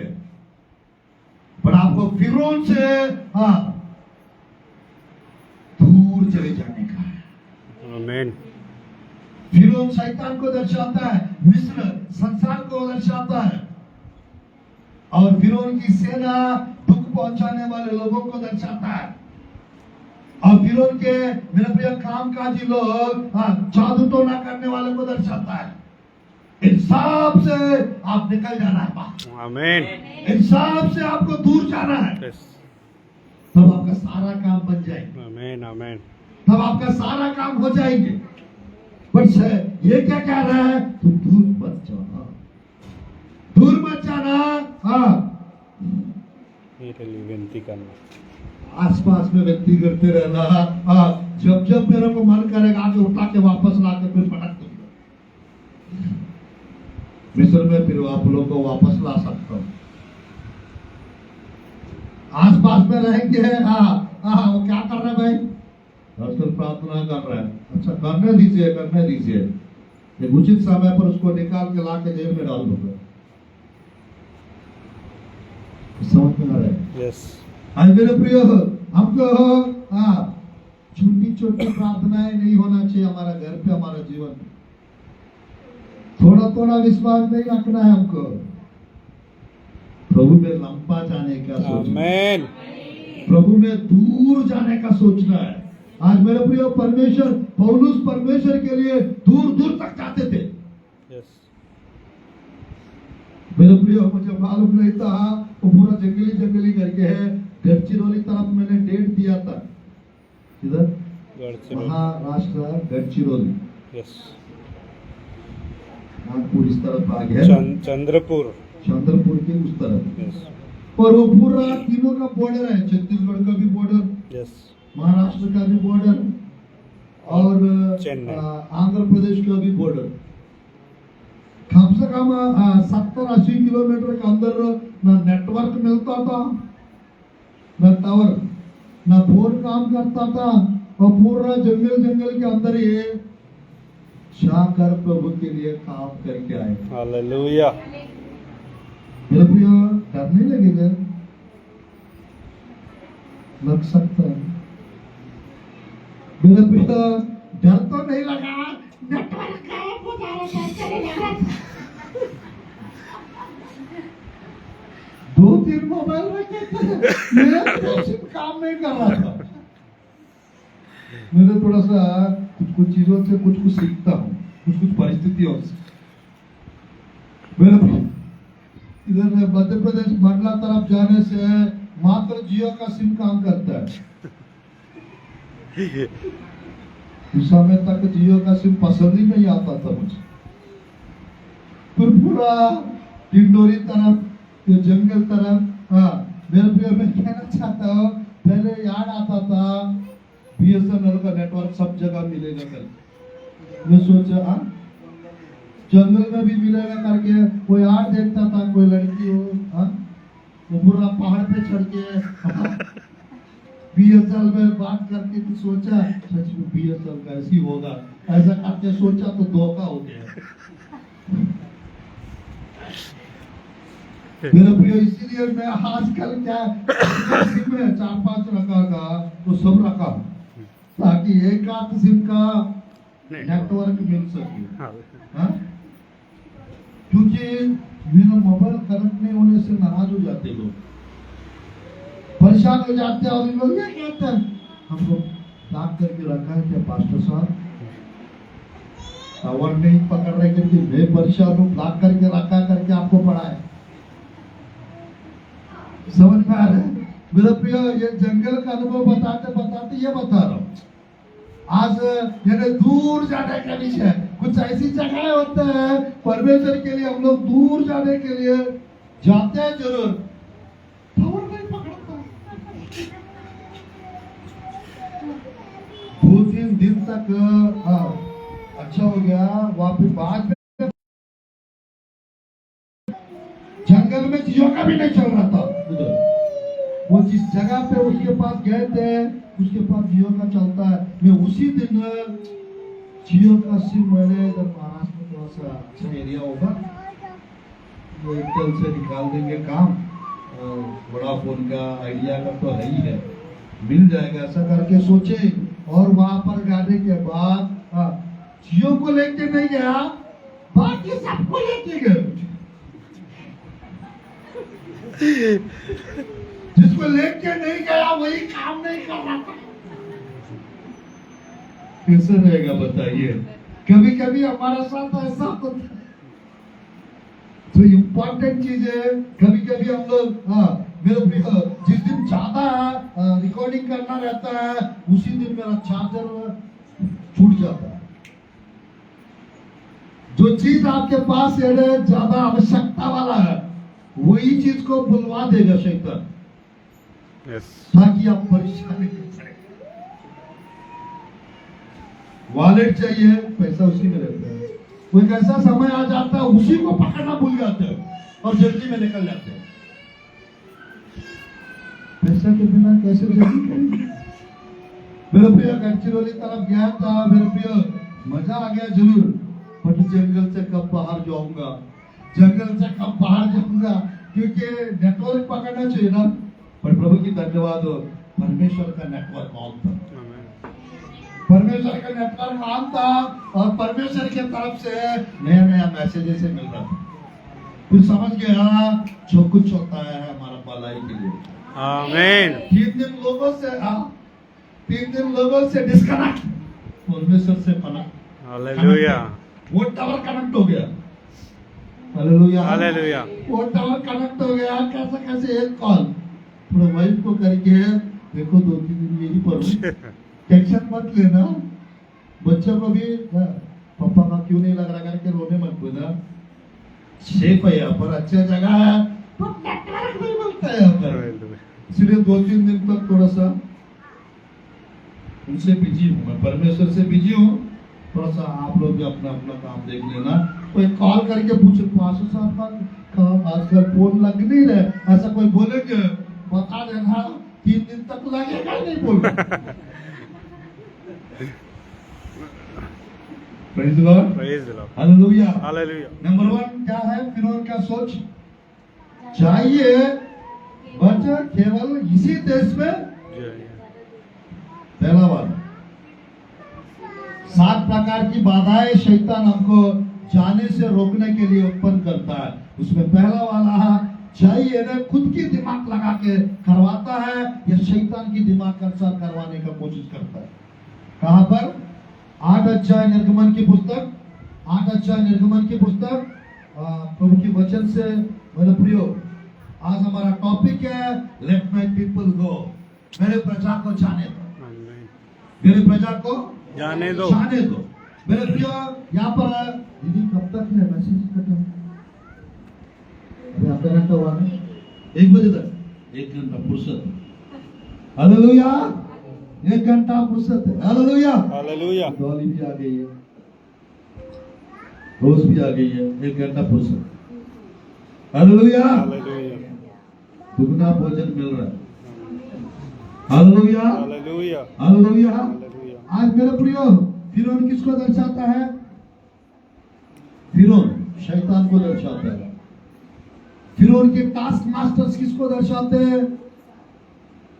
पर आपको फिरौन से दूर चले जाने का है। आमेन। फिरौन शैतान को दर्शाता है, मिस्र संसार को दर्शाता है, और फिरौन की सेना दुख पहुंचाने वाले लोगों को दर्शाता है, और फिरौन के मेरे प्रिय कामकाजी लोग जादू टोना करने वाले को दर्शाता है। इंसाफ से आप निकल जाना है बाहर, आमेन। इंसाफ से आपको दूर जाना है, यस, तब आपका सारा काम बन जाएगा, आमेन, आमेन। तब आपका सारा काम हो जाएंगे। बट ये क्या कह रहा है, तुम दूर मत जाना, दूर मत जाना, मेरे लिए विनती करना, आसपास में विनती करते रहना। जब जब मेरे को मन करेगा आगे उठा के वापस ला के फिर पटक दूंगा। मिस्र में फिर आप लोगों को वापस ला सकता हूँ। आसपास में रहेंगे, वो क्या कर रहे हैं भाई, आजकल प्रार्थना कर रहे हैं, अच्छा करने दीजिए, करने दीजिए, एक उचित समय पर उसको निकाल के ला के जेब में डाल दूंगा। समझ में आ रहा है? यस, आज मेरे प्रियो, हमको छोटी छोटी प्रार्थनाएं नहीं होना चाहिए हमारा घर पे, हमारा जीवन में थोड़ा थोड़ा विश्वास नहीं रखना है हमको, प्रभु में लंबा जाने का सोचना, आमेन। प्रभु में दूर जाने का सोचना है। आज मेरे प्रियो, परमेश्वर पौलुस परमेश्वर के लिए दूर दूर तक जाते थे। यस, मेरे प्रियो, मुझे मालूम नहीं था वो पूरा जंगली जंगली करके है, गढ़चिरौली तरफ मैंने डेट दिया था, किधर, गढ़चिरौली, महाराष्ट्र गढ़चिरौली, यस, नागपुर इस तरफ आ गया, चंद्रपुर, चंद्रपुर के उस तरफ, यस, और वो पूरा तीनों का बॉर्डर है, छत्तीसगढ़ का भी बॉर्डर, यस, महाराष्ट्र का भी बॉर्डर, और चेन्नई, आंध्र प्रदेश का भी बॉर्डर। कम से कम 70-80 किलोमीटर के अंदर ना नेटवर्क मिलता था, न टावर, न फोन काम करता था, और पूरा जंगल जंगल के अंदर ये जाकर प्रभु के लिए काम करके आए। हालेलुया। मेरे प्रियो, डर नहीं लगेगा? लग सकता है। मेरे प्रियो, डर तो नहीं लगा, नेटवर्क काम हो जा रहा है, मैं तो सिर्फ काम नहीं कर रहा था। मैंने थोड़ा सा कुछ चीजों से कुछ सीखता हूँ, कुछ परिस्थितियों से। मेरे इधर मध्य प्रदेश मंडला तरफ जाने से मात्र जियो का सिम काम करता है। उस समय तक जियो का सिम पसंद ही नहीं आता था मुझे। फिर पूरा डिंडोरी तरफ, ये जंगल तरफ, हाँ मेरे प्रिय मैं कहना चाहता हूँ, पहले याद आता था बीएसएनएल का नेटवर्क सब जगह मिलेगा कल। मैं सोचा हाँ जंगल में भी मिलेगा करके कोई याद देखता था, कोई लड़की हो हाँ वो पूरा पहाड़ पे चढ़ के बीएसएनएल में बात करके तो सोचा सच में बीएसएनएल का ऐसी होगा, ऐसा करके सोचा तो धोखा हो गया। मेरा प्रिय इसीलिए मैं आजकल क्या सिम में 4-5 रखा था तो सब रखा ताकि एक आध सिम का नेटवर्क मिल सके। हाँ? क्योंकि मेरा मोबाइल कनेक्ट नहीं होने से नाराज हो जाते लोग, परेशान हो जाते हैं और लोग ये कहते हैं हमको ब्लॉक करके रखा है क्या पास्टर साहब, टावर नहीं पकड़ रहे करके मैं परेशान हूँ, ब्लॉक करके रखा करके आपको पड़ा है। समझ में आ रहा है मेरा प्रिय? ये जंगल का अनुभव बताते बताते ये बता रहा हूँ। आज ये दूर जाने के लिए कुछ ऐसी जगह होते हैं परमेश्वर के लिए हम लोग दूर जाने के लिए जाते हैं जरूर, टावर नहीं पकड़ता। 2-3 दिन तक अच्छा हो गया, वापिस बाद में जंगल में जियो का भी नहीं चल रहा था उधर। वो जिस जगह पे उसके पास गए थे उसके पास जियो का चलता है। मैं उसी दिन जियो का सिम मैंने इधर महाराष्ट्र में थोड़ा सा अच्छा एरिया होगा वो एयरटेल से निकाल देंगे काम, वोडाफोन का आइडिया का तो है ही है, मिल जाएगा ऐसा करके सोचे। और वहां पर जाने के बाद जियो को लेके नहीं गया, बाकी सबको लेके गए। जिसको लेके नहीं गया वही काम नहीं कर रहा था। कैसे रहेगा बताइए? कभी कभी हमारे साथ ऐसा होता है। तो इम्पोर्टेंट चीज है, कभी कभी हम लोग मेरे जिस दिन ज्यादा रिकॉर्डिंग करना रहता है उसी दिन मेरा चार्जर छूट जाता है। जो चीज आपके पास है ज्यादा आवश्यकता वाला है वही चीज को बुलवा देगा शैतान, ताकि आप परेशान नहीं करें। वॉलेट चाहिए, पैसा उसी में रहता है। कोई ऐसा समय आ जाता है उसी को पकड़ना भूल जाते हैं और जल्दी में निकल जाते हैं। पैसा के बिना कैसे जल्दी करेंगे? मेरे प्रिय गढ़चिरौली तरफ गया था, मेरे प्रिय मजा आ गया जरूर, बट जंगल से कब बाहर जाऊंगा, जंगल से कब बाहर जाऊंगा, क्योंकि नेटवर्क पकड़ना चाहिए ना। पर प्रभु की धन्यवाद हो, परमेश्वर का नेटवर्क ऑन था, परमेश्वर का नेटवर्क ऑन था और परमेश्वर की तरफ से नया नया मैसेज से मिल रहा था। कुछ समझ गया जो कुछ होता है हमारा भलाई के लिए। आमीन। 3 दिन लोगों से डिस्कनेक्ट, परमेश्वर से कनेक्ट। हालेलुया। वो टावर कनेक्ट हो गया। Hallelujah hallelujah. वो टावर कनेक्ट हो गया। कैसे कैसे एक कॉल प्रोवाइड को करके देखो 2-3 दिन मेरी पर टेंशन मत लेना, बच्चों को भी पापा का क्यों नहीं लग रहा करके रोने मत बोला। सेफ है यहाँ पर, अच्छा जगह है, तो नेटवर्क नहीं मिलता है यहाँ पर। इसलिए 2-3 दिन तक थोड़ा सा उनसे बिजी हूँ, मैं परमेश्वर से बिजी हूँ। थोड़ा सा आप लोग भी अपना अपना काम देख लेना। कोई कॉल करके पूछे पास्टर साहब का काम आजकल फोन लग नहीं रहे, ऐसा कोई बोलेंगे बता देना, 3 दिन तक लगेगा ही नहीं बोलना। Praise the Lord, praise the Lord, hallelujah, hallelujah. Number 1 क्या है? फिरौन का सोच चाहिए बट केवल इसी देश में। पहला बात, 7 प्रकार की बाधाएं शैतान हमको जाने से रोकने के लिए उत्पन्न करता है। उसमें पहला वाला चाहिए ना खुद की दिमाग लगा के करवाता है या शैतान की दिमाग के अनुसार करवाने का कोशिश करता है? कहां पर? 8 अध्याय निर्गमन की पुस्तक, 8 अध्याय निर्गमन की पुस्तक, प्रभु की वचन से मेरे प्रियो, आज हमारा टॉपिक है लेट माय पीपल गो, मेरे प्रजा को जाने दो, मेरे प्रजा को जाने दो। जाने दो। मेरे प्रियो, यहाँ पर दीदी कब तक है मैसेज खत्म? अभी आधा घंटा हुआ ना, 1 बजे तक 1 घंटा फुर्सत। हालेलुया, 1 घंटा फुर्सत है। Hallelujah, hallelujah. डॉली भी आ गई है, रोज भी आ गई है, 1 घंटा फुर्सत। Hallelujah, hallelujah. दुगना भोजन मिल रहा है। Hallelujah, hallelujah. हालेलुया। हालेलुया। आज मेरे प्रियो, फिरौन किसको दर्शाता है? फिरौन शैतान को दर्शाता है। फिरौन के टास्क मास्टर्स किसको दर्शाते हैं?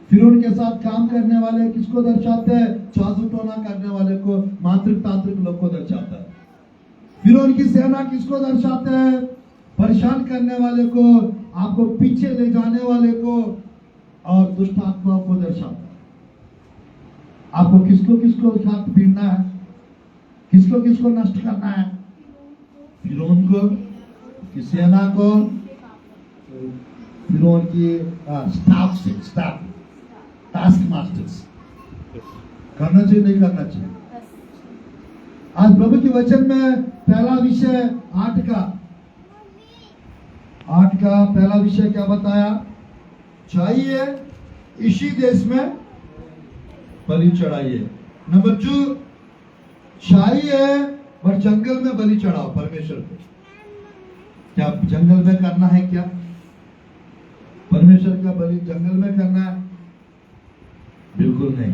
फिरौन के साथ काम करने वाले किसको दर्शाते हैं? जादू टोना करने वाले को, मांत्रिक तांत्रिक लोग को दर्शाता है। फिरौन की सेना किसको दर्शाते हैं? परेशान करने वाले को, आपको पीछे ले जाने वाले को और दुष्ट आत्माओं को दर्शाता है। आपको किसको किसको साथ पीड़ना है, किसको किसको नष्ट करना है? फिरौन को, की सेना को, फिरौन की स्टाफ से, स्टाफ टास्क मास्टर्स। करना चाहिए नहीं करना चाहिए? आज प्रभु के वचन में पहला विषय 8 का पहला विषय क्या बताया? चाहिए इसी देश में बलि चढ़ाइए। नंबर 2, चाहिए पर जंगल में बलि चढ़ाओ परमेश्वर को। क्या जंगल में करना है? क्या परमेश्वर का बलि जंगल में करना है? बिल्कुल नहीं।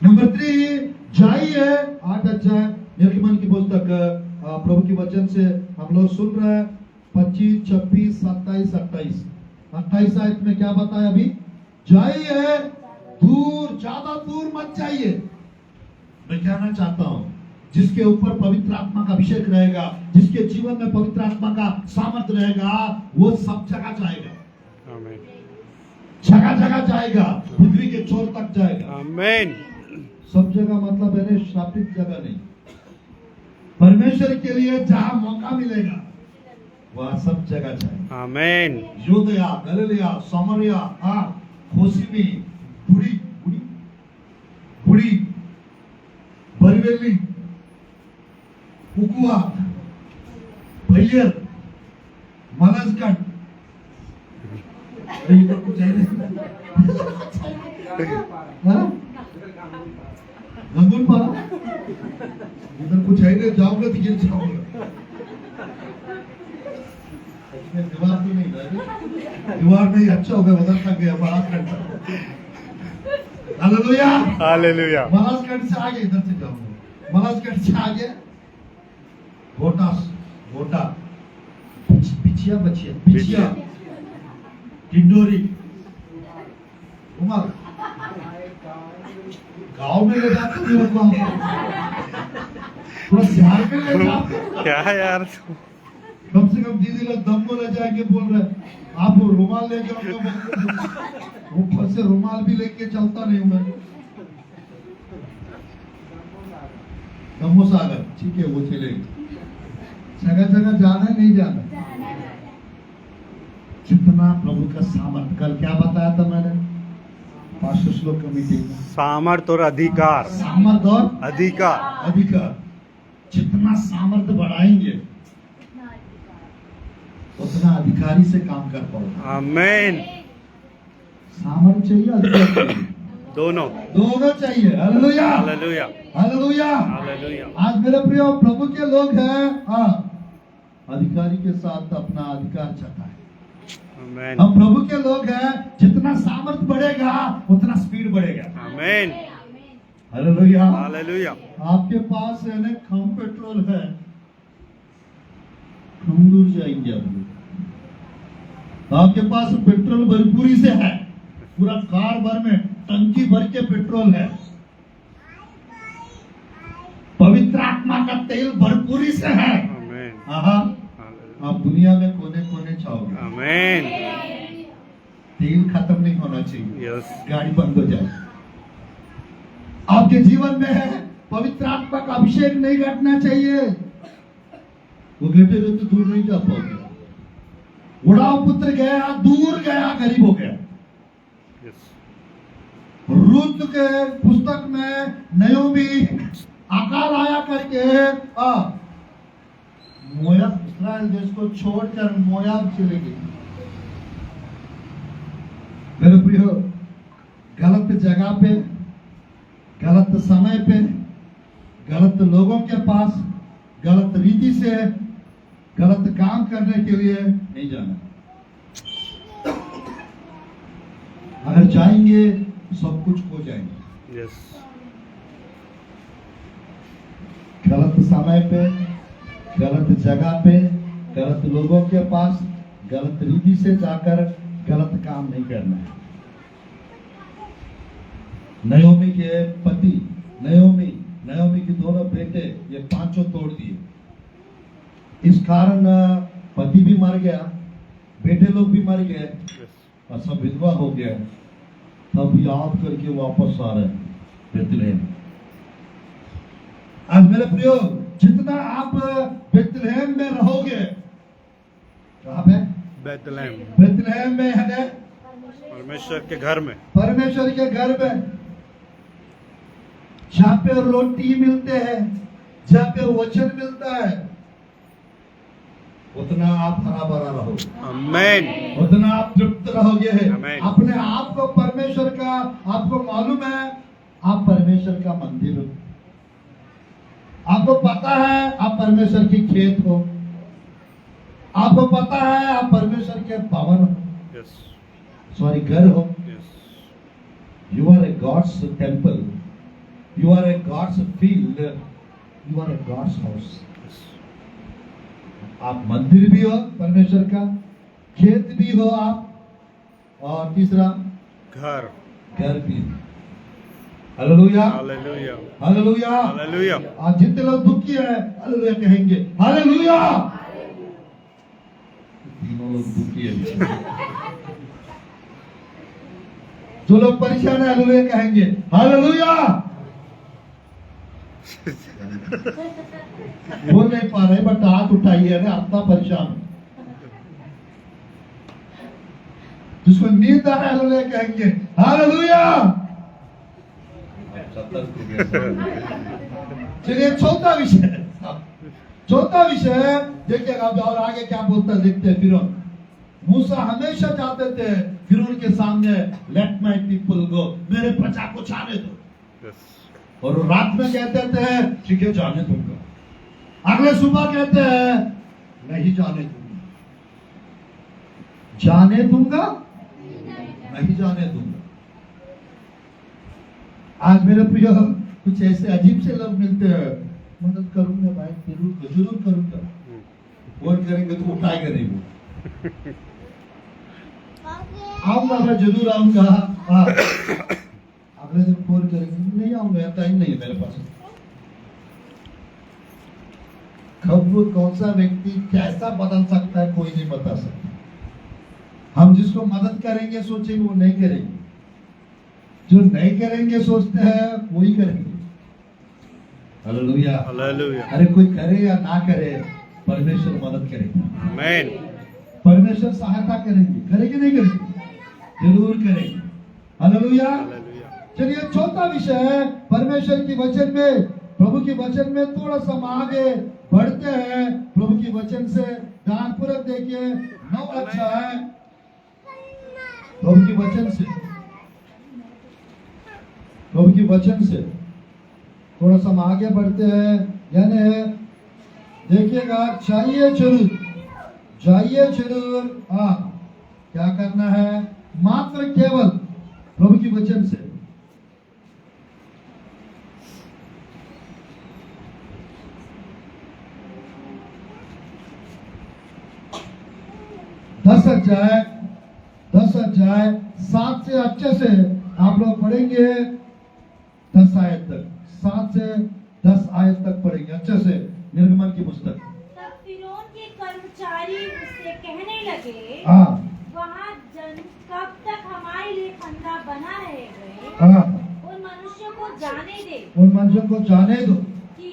नंबर 3, चाहिए 8 अध्याय निर्गमन की पुस्तक, प्रभु की वचन से हम लोग सुन रहे हैं 25, 26, 27, 28। 28 आयत में क्या बताया? अभी जाइए दूर, ज्यादा दूर मत जाइए। मैं कहना चाहता हूं, जिसके ऊपर पवित्र आत्मा का अभिषेक रहेगा, जिसके जीवन में पवित्र आत्मा का सामर्थ्य रहेगा, वो सब जगह जाएगा। आमीन। जगह जगह जाएगा, पृथ्वी के छोर तक जाएगा। आमीन। सब जगह मतलब है श्रापित जगह नहीं। परमेश्वर के लिए जहां मौका मिलेगा वह सब जगह जाएगा। आमीन। योदया, गलीलिया, सामरिया, खोसिमी, बुड़ी बुड़ी बुड़ी बरवेली, कुकुआ, भैयर, मलसगढ़, इधर कुछ है नहीं? हाँ? गंगुलपारा, इधर कुछ है नहीं, जाऊंगा तो गिर जाऊंगा। दीवार तो नहीं था, दीवार नहीं, अच्छा हो गया, उधर तक गया महाराजगंज। Hallelujah, hallelujah. महाराजगंज से आगे, इधर से जाऊंगा, महाराजगंज से आगे गोटा, गोटा, बिछिया, बचिया, बिछिया, टिंडोरी, उमर, गांव में ले जाते हैं थोड़ा शहर में ले जाते। क्या यार? कम से कम दीदी लोग दम को ले जाके बोल रहे, आप वो रुमाल लेके वो फंसे, रुमाल भी लेके चलता नहीं हूं मैं। दम्मो सागर, ठीक है, वो चलेगी। जगह जगह जाना है, नहीं जाना? कितना प्रभु का सामर्थ। कल क्या बताया था मैंने पास्टर श्लोक कमेटी में? सामर्थ और अधिकार। सामर्थ और अधिकार। अधिकार। जितना सामर्थ बढ़ाएंगे उतना अधिकारी से काम कर पाओगे। आमीन। सामर्थ चाहिए, अधिकार चाहिए, दोनों दोनों चाहिए। Hallelujah, hallelujah. हालेलुया। हालेलुया। आज मेरे प्रिय प्रभु के लोग हैं, अधिकारी के साथ अपना अधिकार चाहता है। आमीन। हम प्रभु के लोग हैं, जितना सामर्थ बढ़ेगा उतना स्पीड बढ़ेगा। आमीन। हालेलुया। हालेलुया। आपके पास है ना कम पेट्रोल है, हम दूर जाएंगे। आपके पास पेट्रोल भरपूरी से है, पूरा कार भर में टंकी भर के पेट्रोल है, पवित्र आत्मा का तेल भरपूरी से है। आमीन। आप दुनिया में कोने कोने नहीं चाहोगे। आमेन। तेल खत्म नहीं होना चाहिए, यस। गाड़ी बंद हो जाए। आपके जीवन में पवित्र आत्मा का अभिषेक नहीं घटना चाहिए। वो घटेगा तो दूर नहीं जा पाओगे। उड़ाव पुत्र गया, दूर गया, गरीब हो गया। यस। रूत के पुस्तक में नयोमी अकाल आया करके मोयाब, इस्राएल देश को छोड़कर मोयाब चले गई। मेरे प्रियो, गलत जगह पे, गलत समय पे, गलत लोगों के पास, गलत रीति से गलत काम करने के लिए नहीं जाना। अगर जाएंगे सब कुछ खो जाएंगे। यस। गलत समय पे, गलत जगह पे, गलत लोगों के पास, गलत रीति से जाकर गलत काम नहीं करना है। नयोमी के पति, नयोमी के दोनों बेटे, ये पांचों तोड़ दिए। इस कारण पति भी मर गया, बेटे लोग भी मर गए और सब विधवा हो गया। तब याद करके वापस आ रहे बेथलेहम। आज मेरे प्रियो, जितना आप बेथलेहम में रहोगे, कहाँ पे? बेथलेहम में है, परमेश्वर के घर में, परमेश्वर के घर में, जहाँ पे रोटी मिलते हैं, जहाँ पे वचन मिलता है, उतना आप हरा भरा रहोगे। आमेन। उतना आप तृप्त रहोगे। आमेन। अपने आप को परमेश्वर का, आपको मालूम है आप परमेश्वर का मंदिर हो, आपको पता है आप परमेश्वर की खेत हो, आपको पता है आप परमेश्वर के भवन हो, यस। सॉरी घर हो। Yes. You are a God's temple, you are a God's field, you are a God's house. आप मंदिर भी हो परमेश्वर का, खेत भी हो आप, और तीसरा घर भी। Hallelujah, hallelujah, hallelujah, hallelujah. आज जितने लोग दुखी है हालेलुया कहेंगे, हालेलुया। तीनों लोग दुखी है। जो लोग परेशान है हालेलुया कहेंगे, हालेलुया। बोल नहीं पा रहे बट हाथ उठाइए ना, अपना परेशान। जिसको नींद आ रहा है हालेलुया कहेंगे, हालेलुया। चलिए चौथा विषय, देखिए अब और आगे क्या बोलता है देखते हैं। फिरौन, मूसा हमेशा चाहते थे फिरौन के सामने, लेट माय पीपल गो, मेरे प्रजा को जाने दो। यस। और रात में कहते थे ठीक है जाने दूंगा, अगले सुबह कहते हैं नहीं जाने दूंगा, जाने दूंगा नहीं जाने दूंगा। आज मेरे प्रिय, कुछ ऐसे अजीब से लोग मिलते हैं, मदद करूंगा भाई, जरूर करूंगा। फोन करेंगे तो उठाएगा नहीं वो, आऊंगा मैं जरूर आऊंगा। अगले दिन फोन करेंगे नहीं आऊंगा, टाइम नहीं है मेरे पास। कब कौन सा व्यक्ति कैसा बदल सकता है कोई नहीं बता सकता। हम जिसको मदद करेंगे सोचेंगे वो नहीं करेंगे, जो नहीं करेंगे सोचते हैं वही करेंगे। Hallelujah, hallelujah. अरे कोई करे या ना करे परमेश्वर मदद करेगा। आमेन। परमेश्वर सहायता करेंगे, करेंगे नहीं करेंगे, जरूर करेंगे। हालेलुया। हालेलुया। चलिए चौथा विषय है परमेश्वर के वचन में, प्रभु के वचन में थोड़ा सा हम आगे बढ़ते हैं। प्रभु के वचन से ध्यानपूर्वक देखिए, 9 अध्याय प्रभु के वचन से, प्रभु के वचन से थोड़ा सा हम आगे बढ़ते हैं। यानी देखिएगा, चाहिए जरूर क्या करना है, मात्र केवल प्रभु के वचन से। दस अध्याय 7 से अच्छे से आप लोग पढ़ेंगे 10 आयत तक, 7 से 10 आयत तक पढ़ेंगे अच्छे से, निर्गमन की पुस्तक। तब फिरौन के कर्मचारी कर्मचारी उससे कहने लगे, हाँ वहाँ जन कब तक हमारे लिए फंदा बना रहेंगे? हाँ, उन मनुष्यों को जाने दे उन मनुष्यों को जाने दो। कि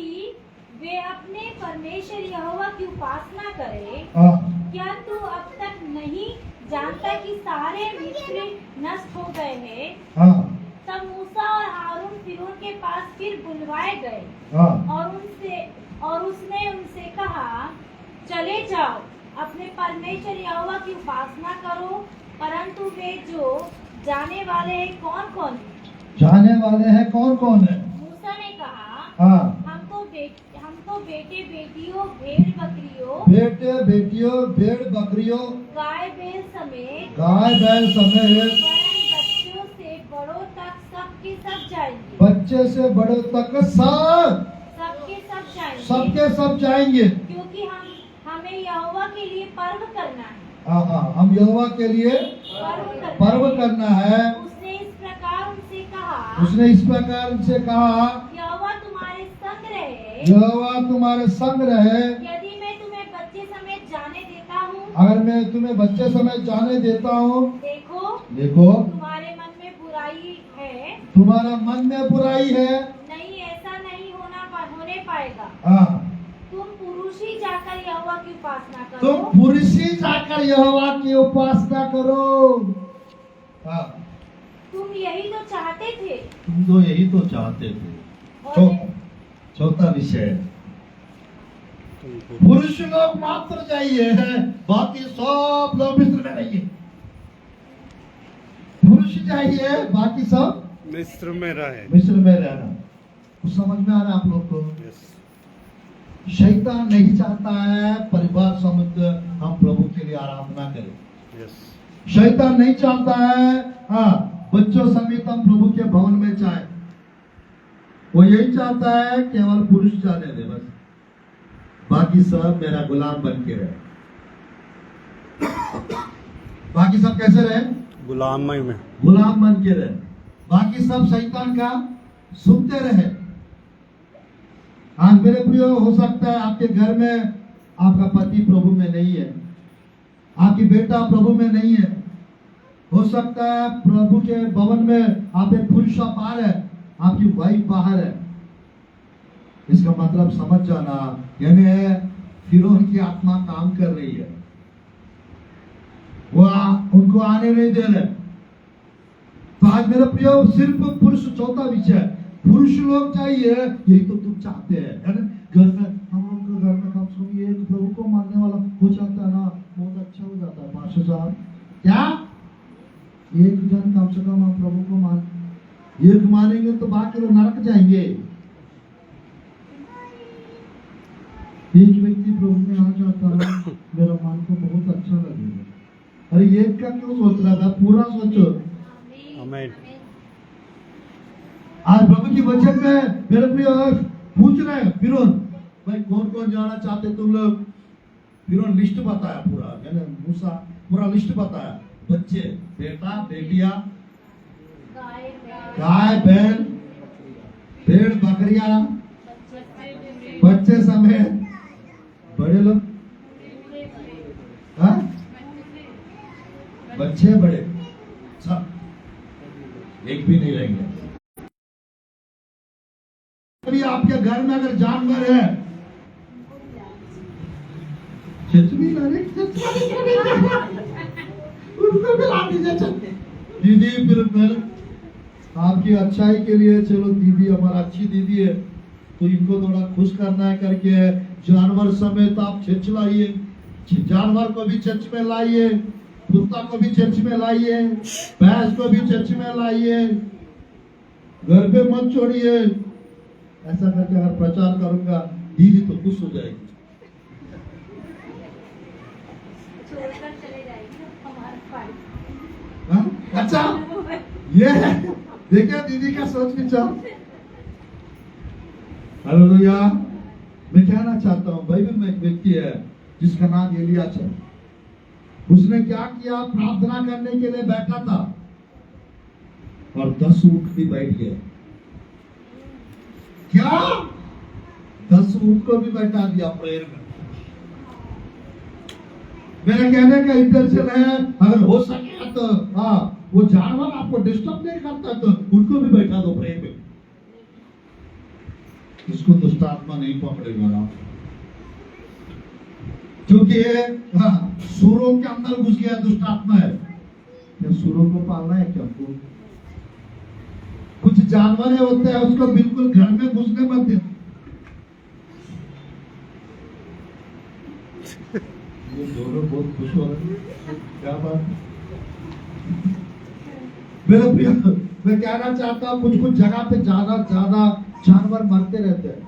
वे अपने परमेश्वर यहोवा की उपासना करें। हाँ क्या तू अब तक नहीं जानता कि सारे मिस्री नष्ट हो गए हैं? हाँ तब मूसा और हारून फिरौन के पास फिर बुलवाए गए हाँ और उसने उनसे कहा, चले जाओ, अपने परमेश्वर यहोवा की उपासना करो। परंतु वे जो जाने वाले हैं कौन कौन है? जाने वाले हैं कौन कौन है? मूसा ने कहा, हाँ, हम तो बेटे बेटियों भेड़ बकरियों बेटे बेटियों भेड़ बकरियों गाय बैल समेत गाय बैल समेत बच्चों से बड़ों तक सबके सब जाएंगे। बच्चे से बड़े तक सब सबके सब जाएंगे। सबके सब जाएंगे। क्योंकि हमें यहोवा के लिए पर्व करना है। हाँ हाँ, हम यहोवा के लिए पर्व करना है। उसने इस प्रकार उनसे कहा, उसने इस प्रकार उनसे कहा, यहोवा तुम्हारे संग रहे। यहोवा तुम्हारे संग रहे। यदि मैं तुम्हें बच्चे समेत जाने देता हूँ, अगर मैं तुम्हें बच्चे समेत जाने देता हूँ, देखो देखो तुम्हारे मन में बुराई है, तुम्हारा मन में बुराई है। नहीं, ऐसा नहीं होने पाएगा। हाँ, तुम पुरुष ही जाकर यहोवा की उपासना करो। तुम पुरुषी जाकर यहोवा की उपासना करो। हाँ, तुम यही तो चाहते थे। तुम तो यही तो चाहते थे। और चौथा विषय, पुरुष लोग मात्र चाहिए, बाकी सब लोग मिस्र में रहिए। पुरुष चाहिए, बाकी सब मिस्र में रहे। मिस्र में रहना। कुछ समझ में आ रहा है आप लोग को? यस, शैतान नहीं चाहता है परिवार समेत हम प्रभु के लिए आराधना करें। यस, शैतान नहीं चाहता है हाँ बच्चों समेत हम प्रभु के भवन में जाए। वो यही चाहता है केवल पुरुष जाने दे, बस बाकी सब मेरा गुलाम बन के रहे। बाकी सब कैसे रहे? गुलामी में। गुलाम बन के रहे। बाकी सब शैतान का सुनते रहे। आज मेरे प्रियो, हो सकता है आपके घर में आपका पति प्रभु में नहीं है, आपकी बेटा प्रभु में नहीं है। हो सकता है प्रभु के भवन में आप एक पुरुष बाहर है, आपकी वाइफ बाहर है। इसका मतलब समझ जाना, यानी फिरौन की आत्मा काम कर रही है, वो उनको आने नहीं दे रहे। तो आज मेरे प्रियो सिर्फ पुरुष, चौथा विषय पुरुष लोग चाहिए, यही तो तुम चाहते हैं, है ना? घर में हम लोग के घर में कम से कम एक प्रभु को मानने वाला हो जाता है ना, बहुत अच्छा हो जाता है। पास्टर साहब, क्या एक जन कम से कम हम प्रभु को एक मानेंगे तो बाकी लोग नरक जाएंगे। एक व्यक्ति प्रभु में आ जाता है, मेरा मन को बहुत अच्छा लगेगा। अरे एक का क्यों सोच रहा था, पूरा सोचो। आमीन। आज प्रभु की वचन में मेरे प्रिय पूछ रहे हैं फिरौन, भाई कौन कौन जाना चाहते तुम लोग? फिरौन लिस्ट बताया पूरा, यानी मूसा पूरा लिस्ट बताया। बच्चे, बेटा, बेटियां, गाय बैल, भेड़ बकरियां, बच्चे समेत बड़े लोग, हाँ? बच्चे बड़े सब, एक भी नहीं रहेंगे। अभी आपके घर में अगर जानवर है, उसको भी ला दीजिए। दीदी फिर आपकी अच्छाई के लिए, चलो दीदी हमारा अच्छी दीदी है तो इनको थोड़ा खुश करना है करके जानवर समेत आप चर्च लाइए। जानवर को भी चर्च में लाइए, कुत्ता को भी चर्च में लाइए, भैंस को भी चर्च में लाइए, घर पे मत छोड़िए। ऐसा करके अगर प्रचार करूंगा, दीदी तो खुश हो जाएगी। छोड़कर चले जाएंगे हमारा पानी। हाँ? अच्छा, ये देखिए दीदी का सोच विचार। हालेलुया। मैं कहना चाहता हूँ, बाइबल में एक व्यक्ति है जिसका नाम एलियाह है। उसने क्या किया, प्रार्थना करने के लिए बैठा था और 10 ऊंट भी बैठ गए। क्या 10 ऊंट को भी बैठा दिया प्रेयर में। मेरे कहने का इंटेंशन है, अगर हो सके तो हाँ, वो जानवर आपको डिस्टर्ब नहीं करता तो उनको भी बैठा दो प्रेम में। इसको दुष्ट आत्मा नहीं पकड़ेगा ना, क्योंकि हाँ, सूरों के अंदर घुस गया दुष्ट आत्मा है। क्या सूरों को पालना है क्या आपको? कुछ जानवर होते हैं उसको बिल्कुल घर में घुसने मत दे। ये दोनों बहुत खुश हो रहे हैं, क्या बात। मेरे प्रिय, मैं कहना चाहता हूँ कुछ कुछ जगह पे ज्यादा जानवर मरते रहते हैं,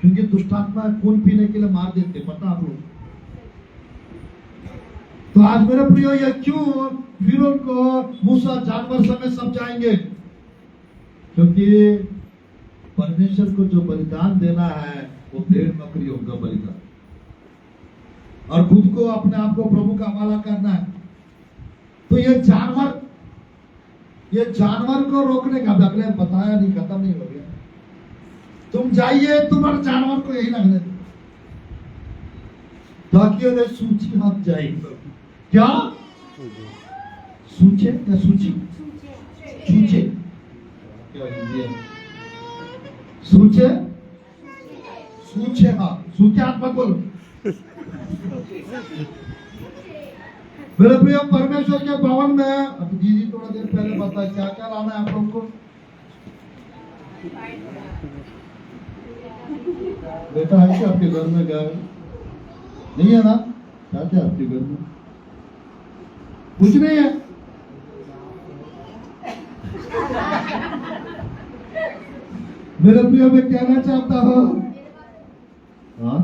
क्योंकि दुष्टात्मा खून पीने के लिए मार देते, पता आप लोग। तो आज मेरे प्रिय, ये क्यों फिरौन को मूसा जानवर समेत सब जाएंगे? क्योंकि परमेश्वर को जो बलिदान देना है वो भेड़ बकरियों का बलिदान, और खुद को अपने आप को प्रभु का हवाला करना है। तो ये जानवर को रोकने का अगले बताया नहीं, खत्म नहीं हो गया। तुम जाइए, तुम्हारे जानवर को यही लगने दो, ताकि उन्हें सूची हाथ जाएगी। क्या सूचे या सूची? सूचे क्या हिंदी है? सूचे सूचे हाँ, सूचे हाथ मत बोलो। मेरे प्रिय, परमेश्वर के भवन में अब दीदी थोड़ा देर पहले बता क्या क्या लाना है आप लोग को। बेटा है क्या आपके घर में? गाय नहीं है ना? क्या क्या आपके घर में? कुछ नहीं है। मेरे प्रिय, मैं कहना चाहता हूँ, हाँ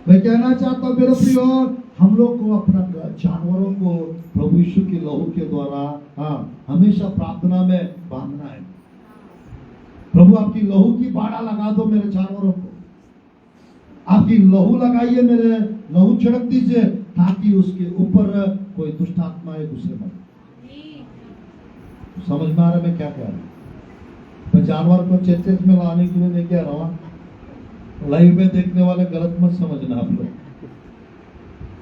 मैं कहना चाहता हूँ मेरे प्रियो, हम लोग को अपना जानवरों को प्रभु यीशु के लहू के द्वारा हाँ हमेशा प्रार्थना में बांधना है। प्रभु आपकी लहू की बाड़ा लगा दो मेरे जानवरों को, आपकी लहू लगाइए, मेरे लहू छिड़क दीजिए, ताकि उसके ऊपर कोई दुष्ट आत्माएं घुसे मत। समझ में आ रहा है मैं क्या कह रहा हूँ? मैं जानवर को चेचेस में लाने के लिए नहीं कह रहा हूँ, लाइव में देखने वाले गलत मत समझना आप लोग।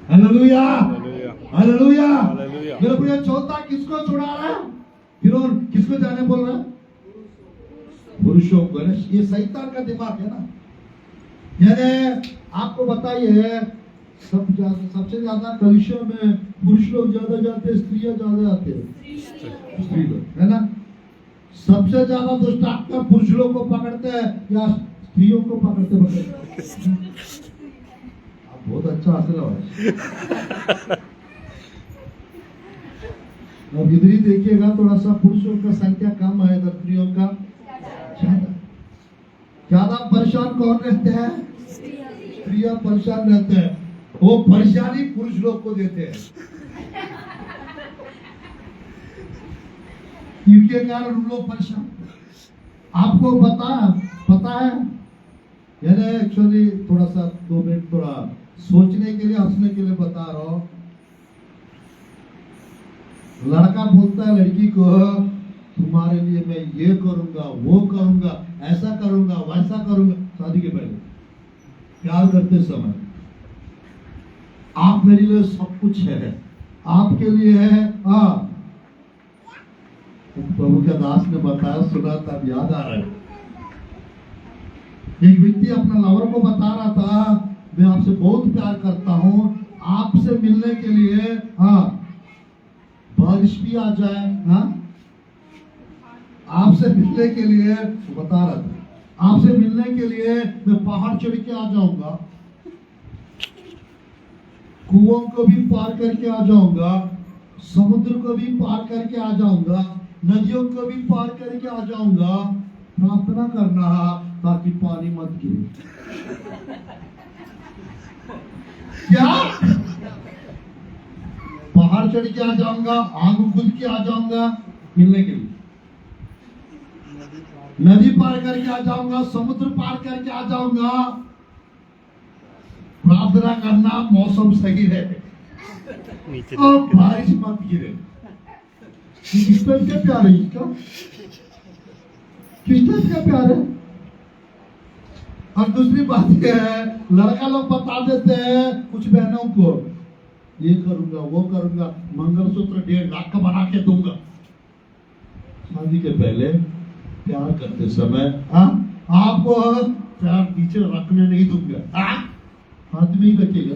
Hallelujah, hallelujah. मेरे प्रिय, चौथा किसको छुड़ा रहा है? फिरौन किसको जाने बोल रहा है? पुरुषों को। ये शैतान का दिमाग है ना। यानी आपको बताइए, सबसे ज्यादा कलीसिया में पुरुष लोग ज्यादा जाते हैं, स्त्रियां ज्यादा जाते हैं? स्त्री लोग है ना। सबसे ज्यादा दुष्ट आत्मा पुरुष लोग को पकड़ते हैं या स्त्रियों को पकड़ते? आप बहुत अच्छा हासिल हो। अब इधर ही देखिएगा, थोड़ा सा पुरुषों का संख्या कम है, इधर स्त्रियों का ज्यादा। परेशान कौन रहते हैं? स्त्रियां परेशान रहते हैं। वो परेशानी पुरुष लोग को देते हैं, इनके कारण उन लोग परेशान। आपको पता है, यानी एक्चुअली थोड़ा सा 2 मिनट थोड़ा सोचने के लिए, हंसने के लिए बता रहा हूं। लड़का बोलता है लड़की को, तुम्हारे लिए मैं ये करूंगा, वो करूंगा, ऐसा करूंगा, वैसा करूंगा। शादी के पहले प्यार करते समय, आप मेरे लिए सब कुछ है, आपके लिए है। हाँ, प्रभु के दास ने बताया, सुना तब याद आ रहा है। एक व्यक्ति अपना लवर को बता रहा था, मैं आपसे बहुत प्यार करता हूं, आपसे मिलने के लिए हाँ बारिश भी आ जाए, हाँ आपसे मिलने के लिए, बता रहा था, आपसे मिलने के लिए मैं पहाड़ चढ़ के आ जाऊंगा, कुओं को भी पार करके आ जाऊंगा, समुद्र को भी पार करके आ जाऊंगा, नदियों को भी पार करके आ जाऊंगा। प्रार्थना करना ताकि पानी मत गिरे। क्या? पहाड़ चढ़ के आ जाऊंगा, आग खुद के आ जाऊंगा मिलने के लिए, नदी पार करके आ जाऊंगा, समुद्र पार करके आ जाऊंगा। प्रार्थना करना मौसम सही रहे और बारिश मत गिरे। किस टाइप का प्यार है इसका? किस टाइप का प्यार है? और दूसरी बात यह है, लड़का लोग बता देते हैं कुछ बहनों को, ये करूंगा वो करूंगा, मंगलसूत्र 1.5 लाख का बना के दूंगा। शादी के पहले प्यार करते समय आपको प्यार नीचे रखने नहीं दूंगा, हाथ में ही रखेगा,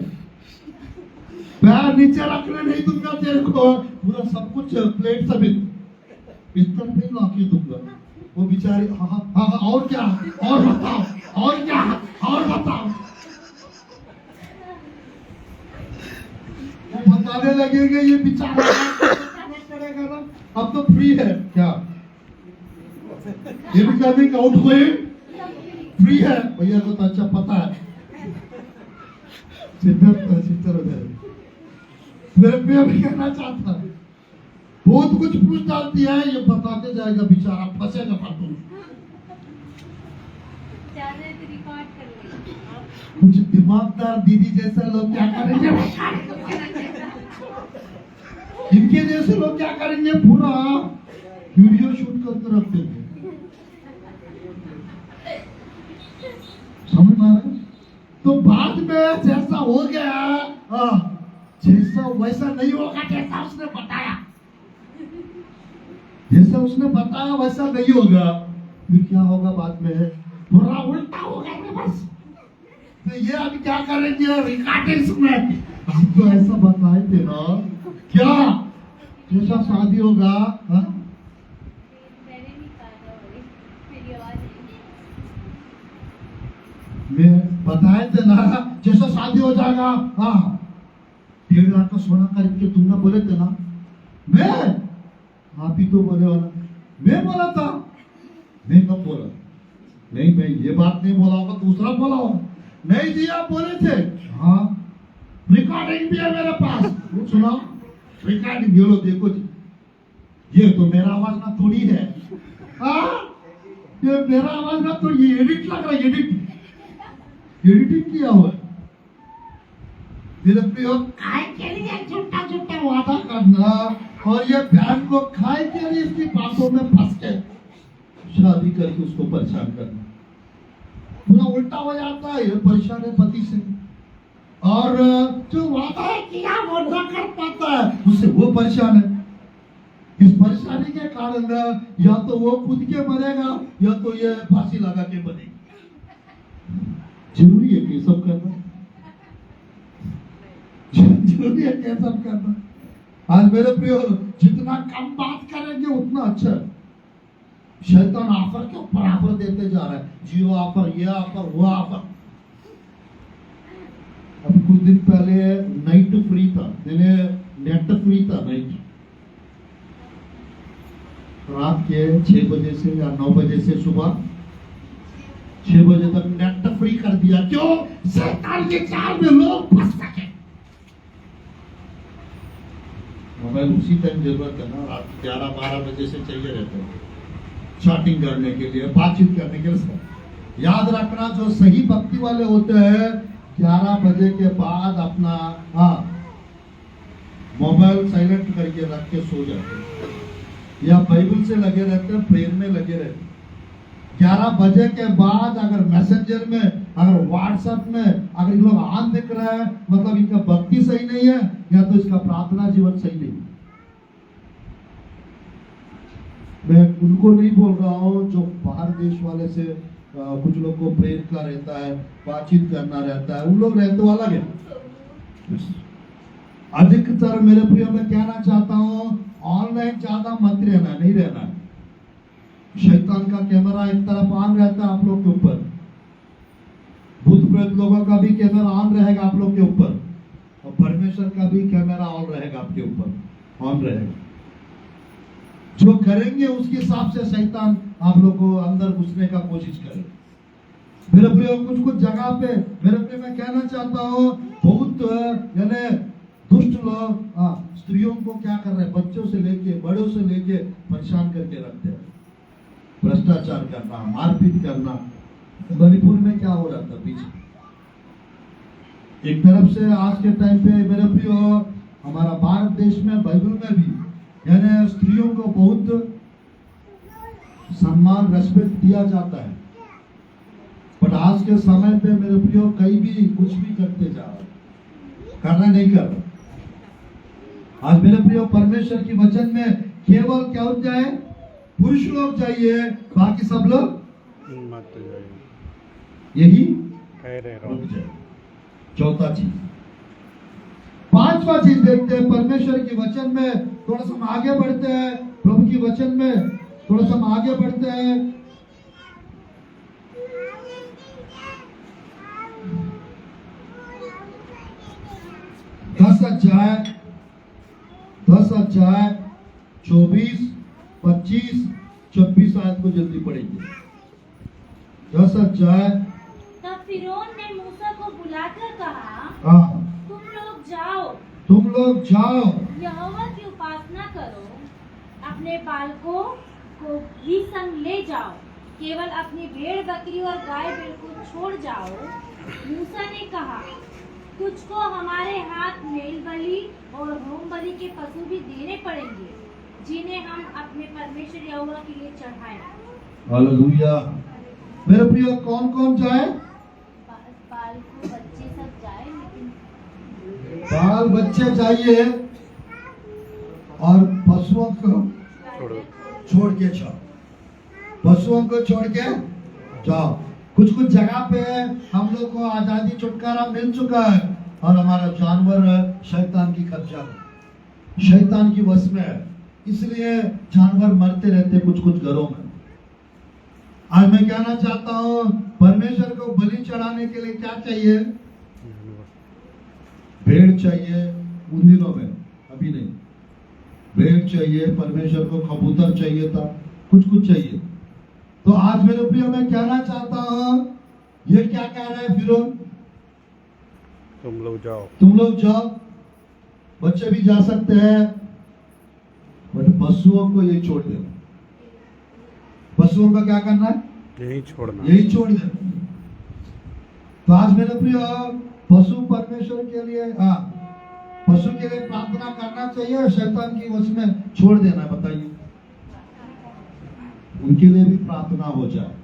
पैर नीचे रखने नहीं दूंगा तेरे को, पूरा सब कुछ प्लेट समेत इस तरफ नहीं ला के दूंगा। वो बेचारी हाँ और क्या, और बताओ, और क्या, और बताओ, वो बताने लगेंगे ये बेचारा करेगा ना, अब तो फ्री है क्या, ये भी कभी आउट हुए फ्री है भैया को तो अच्छा पता है, चित्तर हो जाए। मेरे पे भी कहना चाहता है, बहुत कुछ पूछ डालती है, ये बताते जाएगा बेचारा, फंसेगा फालतू। कुछ दिमागदार दीदी जैसे लोग क्या करेंगे, इनके जैसे लोग क्या करेंगे, पूरा वीडियो शूट करके रख देंगे। समझ में आ रहा है? तो बाद में जैसा हो गया, जैसा वैसा नहीं होगा जैसा उसने बताया, जैसा उसने बताया वैसा नहीं होगा, फिर क्या होगा बाद में, पूरा उल्टा होगा बस। तो ये अभी क्या करेंगे रिकॉर्डिंग्स में, आपको ऐसा बताए थे ना, क्या जैसा शादी होगा, मैं बताए थे ना जैसा शादी हो जाएगा, 1.5 लाख का सोना खरीद के दूंगा बोले थे ना, मैं आप ही तो बोले हो ना, मैं बोला था, मैं कब बोला, नहीं मैं ये बात नहीं बोला होगा, दूसरा बोला होगा, नहीं दिया बोले थे, हाँ रिकॉर्डिंग भी है मेरे पास, वो सुनाओ रिकॉर्डिंग, ये लो देखो जी, ये तो मेरा आवाज ना थोड़ी है, ये मेरा आवाज ना, तो ये एडिट लग रहा है, एडिटिंग किया हुआ है। मेरे प्रियो, काय के लिए झूठा झूठा वादा करना, और ये बहन को खाए के लिए इसकी बातों में फंस के शादी करके उसको परेशान करना, पूरा उल्टा हो जाता है, ये परेशान है पति से, और जो वादा किया वो न कर पाता है, उससे वो परेशान है। इस परेशानी के कारण या तो वो खुद के मरेगा, या तो ये फांसी लगा के बनेगी। जरूरी है कि सब करना, जरूरी है कि सब करना। आज मेरे प्रियो, जितना कम बात करेंगे उतना अच्छा है। शैतान ऑफर के ऊपर ऑफर देते जा रहा है, जियो ऑफर, ये ऑफर, वो ऑफर। अब कुछ दिन पहले नाइट फ्री था, नेट फ्री था, नाइट रात के 6 बजे से या 9 बजे से सुबह 6 बजे तक नेट फ्री कर दिया। क्यों? शैतान के जाल में लोग फंस सके। मोबाइल उसी टाइम जरूरत है ना, रात 11-12 बजे से चाहिए रहता है चैटिंग करने के लिए, बातचीत करने के लिए। याद रखना, जो सही भक्ति वाले होते हैं 11 बजे के बाद अपना मोबाइल साइलेंट करके रख के सो जाते हैं, या बाइबल से लगे रहते हैं, प्रेयर में लगे रहते हैं। 11 बजे के बाद अगर मैसेंजर में, अगर व्हाट्सएप में अगर इन लोग ऑन दिख रहा है, मतलब इनका भक्ति सही नहीं है, या तो इसका प्रार्थना जीवन सही नहीं है। मैं उनको नहीं बोल रहा हूँ जो बाहर देश वाले से कुछ लोग को प्रेयर का रहता है, बातचीत करना रहता है, उन लोग रहते वाला है। अधिकतर मेरे प्रिय में कहना चाहता हूँ, ऑनलाइन ज्यादा मत रहना, नहीं रहना है। शैतान का कैमरा एक तरफ ऑन रहता है आप लोग के ऊपर, भूत प्रेत लोगों का भी कैमरा ऑन रहेगा आप लोग के ऊपर, और परमेश्वर का भी कैमरा ऑन रहेगा आपके ऊपर, ऑन रहेगा। जो करेंगे उसके हिसाब से शैतान आप लोग को अंदर घुसने का कोशिश करे। मेरे प्रिय, कुछ कुछ जगह पे मेरे प्रिय मैं कहना चाहता हूँ, बहुत यानी दुष्ट लोग स्त्रियों को क्या कर रहे हैं, बच्चों से लेके बड़ों से लेके परेशान करके रखते हैं। भ्रष्टाचार करना, मारपीट करना। मणिपुर में क्या हो रहा था पीछे, एक तरफ से आज के टाइम पे मेरे प्रियो हमारा भारत देश में, बाइबल में भी यानी स्त्रियों को बहुत सम्मान, रेस्पेक्ट दिया जाता है। बट आज के समय पे मेरे प्रियो कहीं भी कुछ भी करते जा रहे, करना नहीं कर रहे। आज मेरे प्रियो परमेश्वर की वचन में केवल क्या हो जाए, पुरुष लोग चाहिए, बाकी सब लोग मत जाइए, यही ठहरे रहो। रुक जाए। चौथा चीज, पांचवा चीज देखते हैं परमेश्वर के वचन में। थोड़ा सा हम आगे बढ़ते हैं, प्रभु की वचन में थोड़ा सा हम आगे बढ़ते हैं। दस अध्याय 24, 25, 26 आयत को जल्दी पढ़ेंगे। 10 अध्याय। तब फिरौन ने मूसा को बुलाकर कहा, हाँ, तुम लोग जाओ, तुम लोग जाओ, यहोवा की उपासना करो, अपने बालकों को भी संग ले जाओ, केवल अपनी भेड़ बकरी और गाय बैल को छोड़ जाओ। मूसा ने कहा, तुझको हमारे हाथ मेल बलि और होम बलि के पशु भी देने पड़ेंगे, जिन्हें हम अपने परमेश्वर यहोवा के लिए चढ़ाएं। हालेलुया। मेरे प्रिय, कौन कौन जाए? बालकों बच्चे सब जाए, लेकिन बाल बच्चे चाहिए और पशुओं को छोड़ो। छोड़ के जाओ, पशुओं को छोड़ के जाओ। कुछ कुछ जगह पे हम लोग को आजादी छुटकारा मिल चुका है और हमारा जानवर शैतान की कब्जा में, शैतान की वश में है, इसलिए जानवर मरते रहते कुछ कुछ घरों में। आज मैं कहना चाहता हूँ, परमेश्वर को बलि चढ़ाने के लिए क्या चाहिए? भेड़ चाहिए। उन दिनों में, अभी नहीं, भेड़ चाहिए। परमेश्वर को कबूतर चाहिए था, कुछ कुछ चाहिए। तो आज मेरे प्रिय, मैं कहना चाहता हूँ, ये क्या कह रहा है फिरौन? तुम लोग जाओ, तुम लोग जाओ, बच्चे भी जा सकते हैं, बट पशुओं को ये छोड़ देना। पशुओं का क्या करना है? यही छोड़ना। यही छोड़ देना। तो आज मेरे प्रिय, पशु परमेश्वर के लिए, पशु के लिए प्रार्थना करना चाहिए और शैतान की वश में छोड़ देना है। बताइए, उनके लिए भी प्रार्थना हो जाए।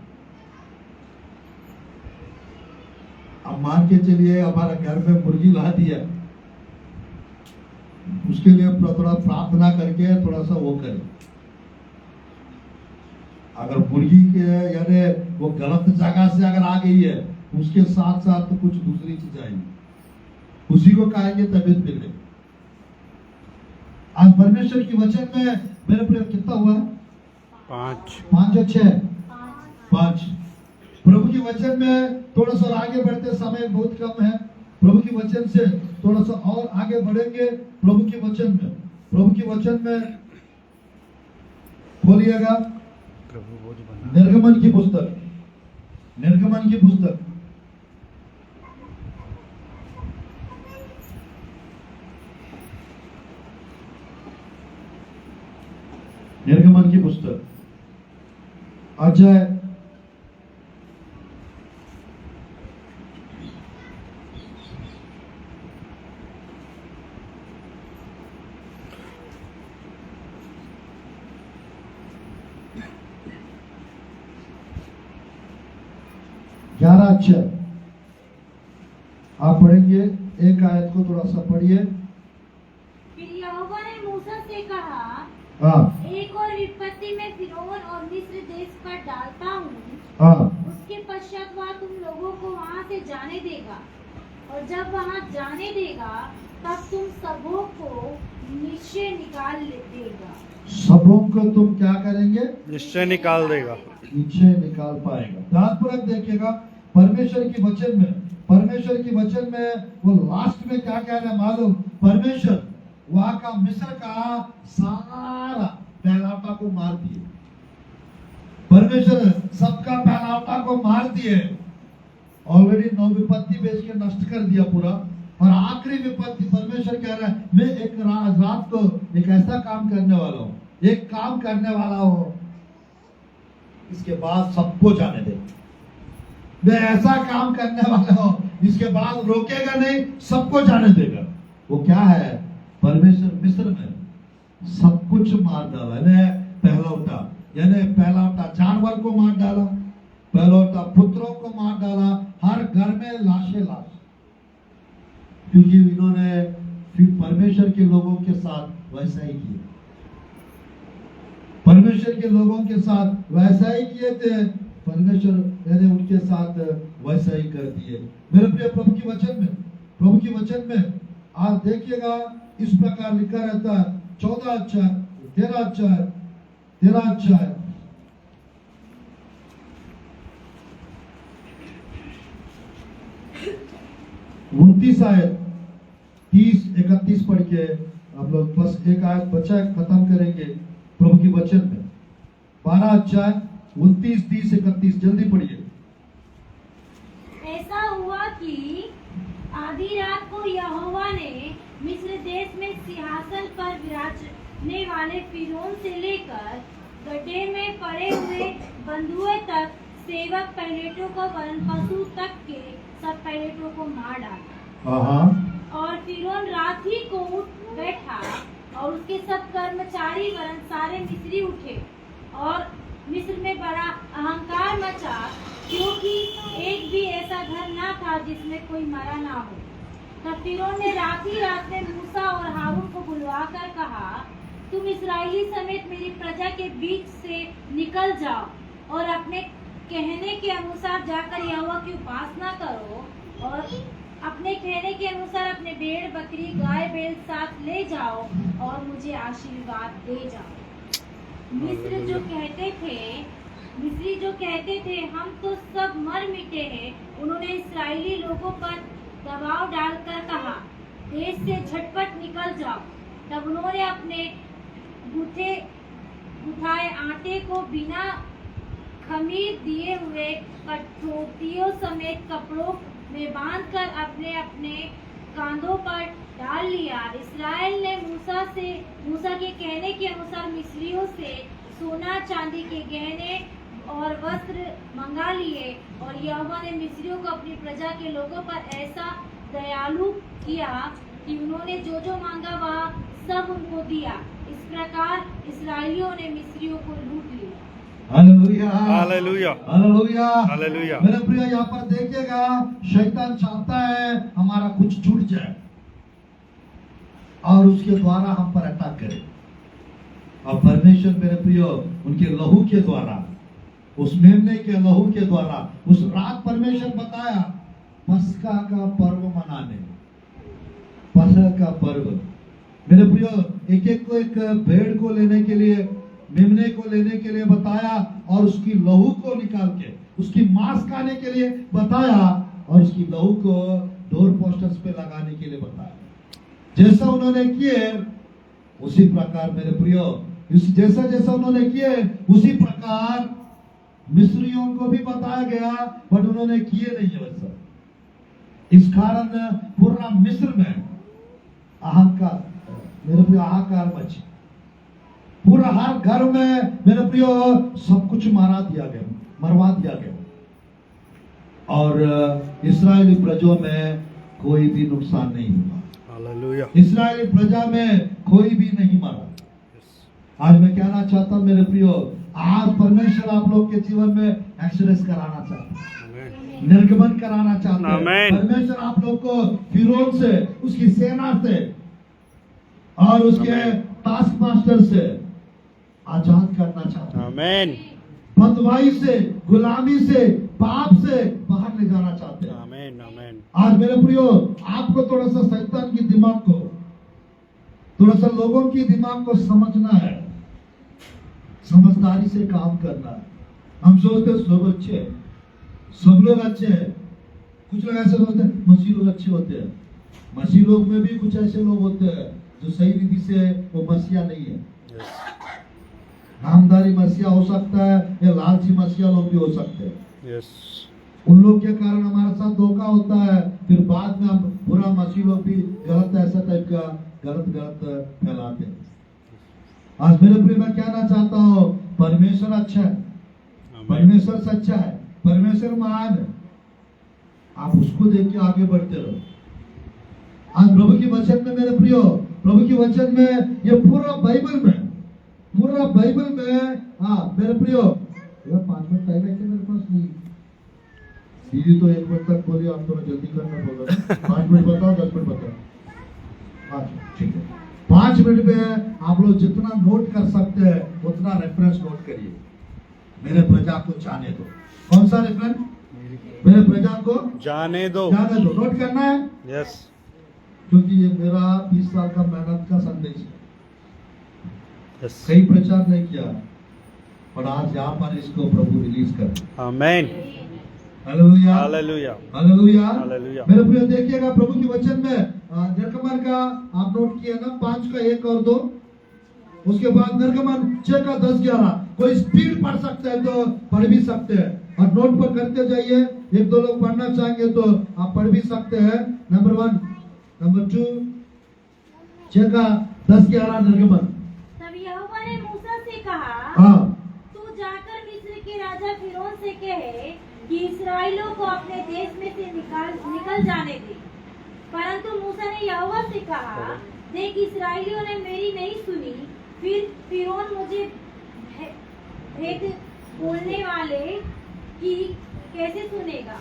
अब मान के चलिए हमारा घर में मुर्गी ला दिया, उसके लिए थोड़ा प्रार्थना करके थोड़ा सा वो करें। अगर मुर्गी के यानी वो गलत जगह से अगर आ गई है, उसके साथ साथ तो कुछ दूसरी चीज आएगी, उसी को खाएंगे, तबीयत बिगड़ेगी। आज परमेश्वर की वचन में मेरे प्रिय कितना हुआ? 5 5 और 6, 5। प्रभु की वचन में थोड़ा सा आगे बढ़ते, समय बहुत कम है। प्रभु की वचन से थोड़ा सा और आगे बढ़ेंगे। प्रभु की वचन में, प्रभु की वचन में खोलिएगा प्रभु बोझ बना। निर्गमन की पुस्तक, निर्गमन की पुस्तक, निर्गमन की पुस्तक, अध्याय 11 अक्षर आप पढ़ेंगे। एक आयत को थोड़ा सा पढ़िए। फिर यहोवा ने मूसा से कहा, हाँ, एक और विपत्ति में फिरौन और मिस्र देश पर डालता हूँ। हाँ, उसके पश्चात वह तुम लोगों को वहाँ से जाने देगा, और जब वहाँ जाने देगा तब तुम सबों को निश्चय निकाल देगा। सबों को तुम क्या करेंगे? निश्चय निकाल देगा। निश्चय निकाल पाएगा। ध्यानपूर्वक देखिएगा, परमेश्वर की वचन में, परमेश्वर की वचन में वो लास्ट में क्या कह रहा है मालूम? परमेश्वर वहां का मिस्र का सारा पहलौठा को मार दिए। परमेश्वर सबका पहलौठा को मार दिए। ऑलरेडी 9 विपत्ति बेच के नष्ट कर दिया पूरा, और आखिरी विपत्ति परमेश्वर कह रहा है, मैं एक रात को एक ऐसा काम करने वाला हूँ, एक काम करने वाला हूँ, इसके बाद सबको जाने दे। मैं ऐसा काम करने वाला हूँ, इसके बाद रोकेगा नहीं, सबको जाने देगा। वो क्या है? परमेश्वर मिस्र में सब कुछ मार डाला, यानी पहलौठा, यानी पहलौठा जानवर को मार डाला, पहलौठा पुत्रों को मार डाला, हर घर में लाशें लाश, क्योंकि इन्होंने फिर परमेश्वर के लोगों के साथ वैसा ही किया। परमेश्वर के लोगों के साथ वैसा ही किए थे, परमेश्वर ने उनके साथ वैसा ही कर दिए। मेरे प्रिय प्रभु की वचन में आप देखिएगा इस प्रकार लिखा रहता है 14 अध्याय 13 अध्याय 29 आयत 30-31 पढ़ के आप लोग बस एक आयत बचा है, खत्म करेंगे प्रभु की वचन में। 12 अध्याय 29, 30, 31 जल्दी पढ़िए। ऐसा हुआ कि आधी रात को यहोवा ने मिस्र देश में सिंहासन पर विराजने वाले फिरौन से लेकर गड्ढे में पड़े हुए बंधुए तक सेवक पहलेटों को वरन पशु तक के सब पहलेटों को मार डाला। और फिरौन रात ही को उठ बैठा और उसके सब कर्मचारी वरन सारे मिस्री उठे और मिस्र में बड़ा अहंकार मचा, क्योंकि एक भी ऐसा घर ना था जिसमें कोई मरा ना हो। तब फिरौन ने रात ही रात में मूसा और हारून को बुलवाकर कहा, तुम इस्राएली समेत मेरी प्रजा के बीच से निकल जाओ और अपने कहने के अनुसार जाकर यहोवा की उपासना करो और अपने कहने के अनुसार अपने भेड़ बकरी गाय बैल साथ ले जाओ और मुझे आशीर्वाद दे जाओ। मिस्री जो कहते थे हम तो सब मर मिटे हैं, उन्होंने इस्राएली लोगों पर दबाव डालकर कहा, देश से झटपट निकल जाओ। तब उन्होंने अपने गुथाए आटे को बिना खमीर दिए हुए कठौतियों समेत कपड़ों में बांधकर अपने अपने कांधों पर डाल लिया। इस्राएल ने मूसा के कहने के अनुसार मिस्रियों से सोना चांदी के गहने और वस्त्र मंगा लिए और यहोवा ने मिस्रियों को अपनी प्रजा के लोगों पर ऐसा दयालु किया कि उन्होंने जो जो मांगा वह सब उनको दिया। इस प्रकार इस्राएलियों ने मिस्रियों को लूट लिया। Hallelujah hallelujah hallelujah hallelujah. मेरे प्रिय यहाँ पर देखिएगा, शैतान चाहता है हमारा कुछ छूट जाए और उसके द्वारा हम पर अटैक करे। और परमेश्वर मेरे प्रियो उनके लहू के द्वारा, उस मेमने के लहू के द्वारा, उस रात परमेश्वर बताया पस्का का पर्व मनाने, पसह का पर्व। मेरे प्रियो एक एक को एक भेड़ को लेने के लिए, मेमने को लेने के लिए बताया और उसकी लहू को निकाल के उसकी मांस खाने के लिए बताया और उसकी लहू को डोर पोस्टर्स पे लगाने के लिए बताया। जैसा उन्होंने किए उसी प्रकार मेरे प्रियो, जैसा जैसा उन्होंने किए उसी प्रकार मिस्रियों को भी बताया गया, बट उन्होंने किए नहीं वैसा। इस कारण पूरा मिस्र में अहंकार, मेरे प्रियो हाहाकार मची। पूरा हर घर में मेरे प्रियो सब कुछ मरवा दिया गया और इस्राएली प्रजा में कोई भी नुकसान नहीं हुआ। हालेलुया। इस्राएली प्रजा में कोई भी नहीं मरा। आज मैं कहना चाहता हूं मेरे प्रियो, आज परमेश्वर आप लोग के जीवन में एक्सरेस कराना चाहता है, निर्गमन कराना चाहता है। परमेश्वर आप लोग को फिरौन से, उसकी सेना से और उसके टास्क मास्टर से आजाद करना चाहता है। आमीन। बंधुआई से, गुलामी से, पाप से बाहर ले जाना चाहते हैं। आमीन आमीन। आज मेरे प्रियो आपको थोड़ा सा शैतान की दिमाग को, थोड़ा सा लोगों की दिमाग को समझना है, समझदारी से काम करना है। हम सोचते सब अच्छे हैं, सब लोग अच्छे हैं। कुछ लोग ऐसे सोचते हैं मसीह लोग अच्छे होते हैं। मसीह लोग में भी कुछ ऐसे लोग होते हैं जो सही रीति से वो मसीहा नहीं है। नामदारी मसीहा हो सकता है या लालची मसीहा लोग भी हो सकते हैं। उन लोग के कारण हमारे साथ धोखा होता है, फिर बाद में हम बुरा मसीह लोग भी गलत ऐसा टाइप का गलत फैलाते हैं। आज मेरे प्रिय मैं कहना चाहता हूँ परमेश्वर अच्छा है, परमेश्वर सच्चा है, परमेश्वर महान है। आप उसको देख के आगे बढ़ते रहो। आज प्रभु की वचन में मेरे प्रियो, प्रभु की वचन में ये पूरा बाइबल में हाँ मेरे प्रियो यार 5 मिनट टाइम है क्या मेरे पास? नहीं, दीदी तो 1 मिनट तक बोली, आप थोड़ा जल्दी करना बोला। 5 मिनट बताओ, 10 मिनट बताओ। अच्छा ठीक है, 5 मिनट में आप लोग जितना नोट कर सकते हैं उतना रेफरेंस नोट करिए। मेरे प्रजा को जाने दो। कौन सा रेफरेंस? मेरे प्रजा को जाने दो। जाने दो, नोट करना है, यस। क्योंकि ये मेरा 20 साल का मेहनत का संदेश है। यस। कहीं प्रचार नहीं किया, और आज यहाँ पर इसको प्रभु रिलीज कर। Amen. Hallelujah, hallelujah. Hallelujah, hallelujah. मेरे प्रिय देखिएगा प्रभु के वचन में निर्गमन का आप नोट किया ना, 5 का 1 और 2। उसके बाद निर्गमन 6 का 10, 11। कोई स्पीड पढ़ सकते हैं तो पढ़ भी सकते हैं, और नोट पर करते जाइए। 1-2 लोग पढ़ना चाहेंगे तो आप पढ़ भी सकते हैं। नंबर 1, नंबर 2, 6 का 10, 11 निर्गमन। तब यहोवा ने मूसा से कहा, हाँ, तू जाकर मिस्र के राजा फिरौन से कहे कि इस्राएलियों को अपने देश में से निकल जाने दे। परंतु मूसा ने यहोवा से कहा, देख इस्राएलियों ने मेरी नहीं सुनी, फिर फिरौन मुझे भेद बोलने वाले की कैसे सुनेगा।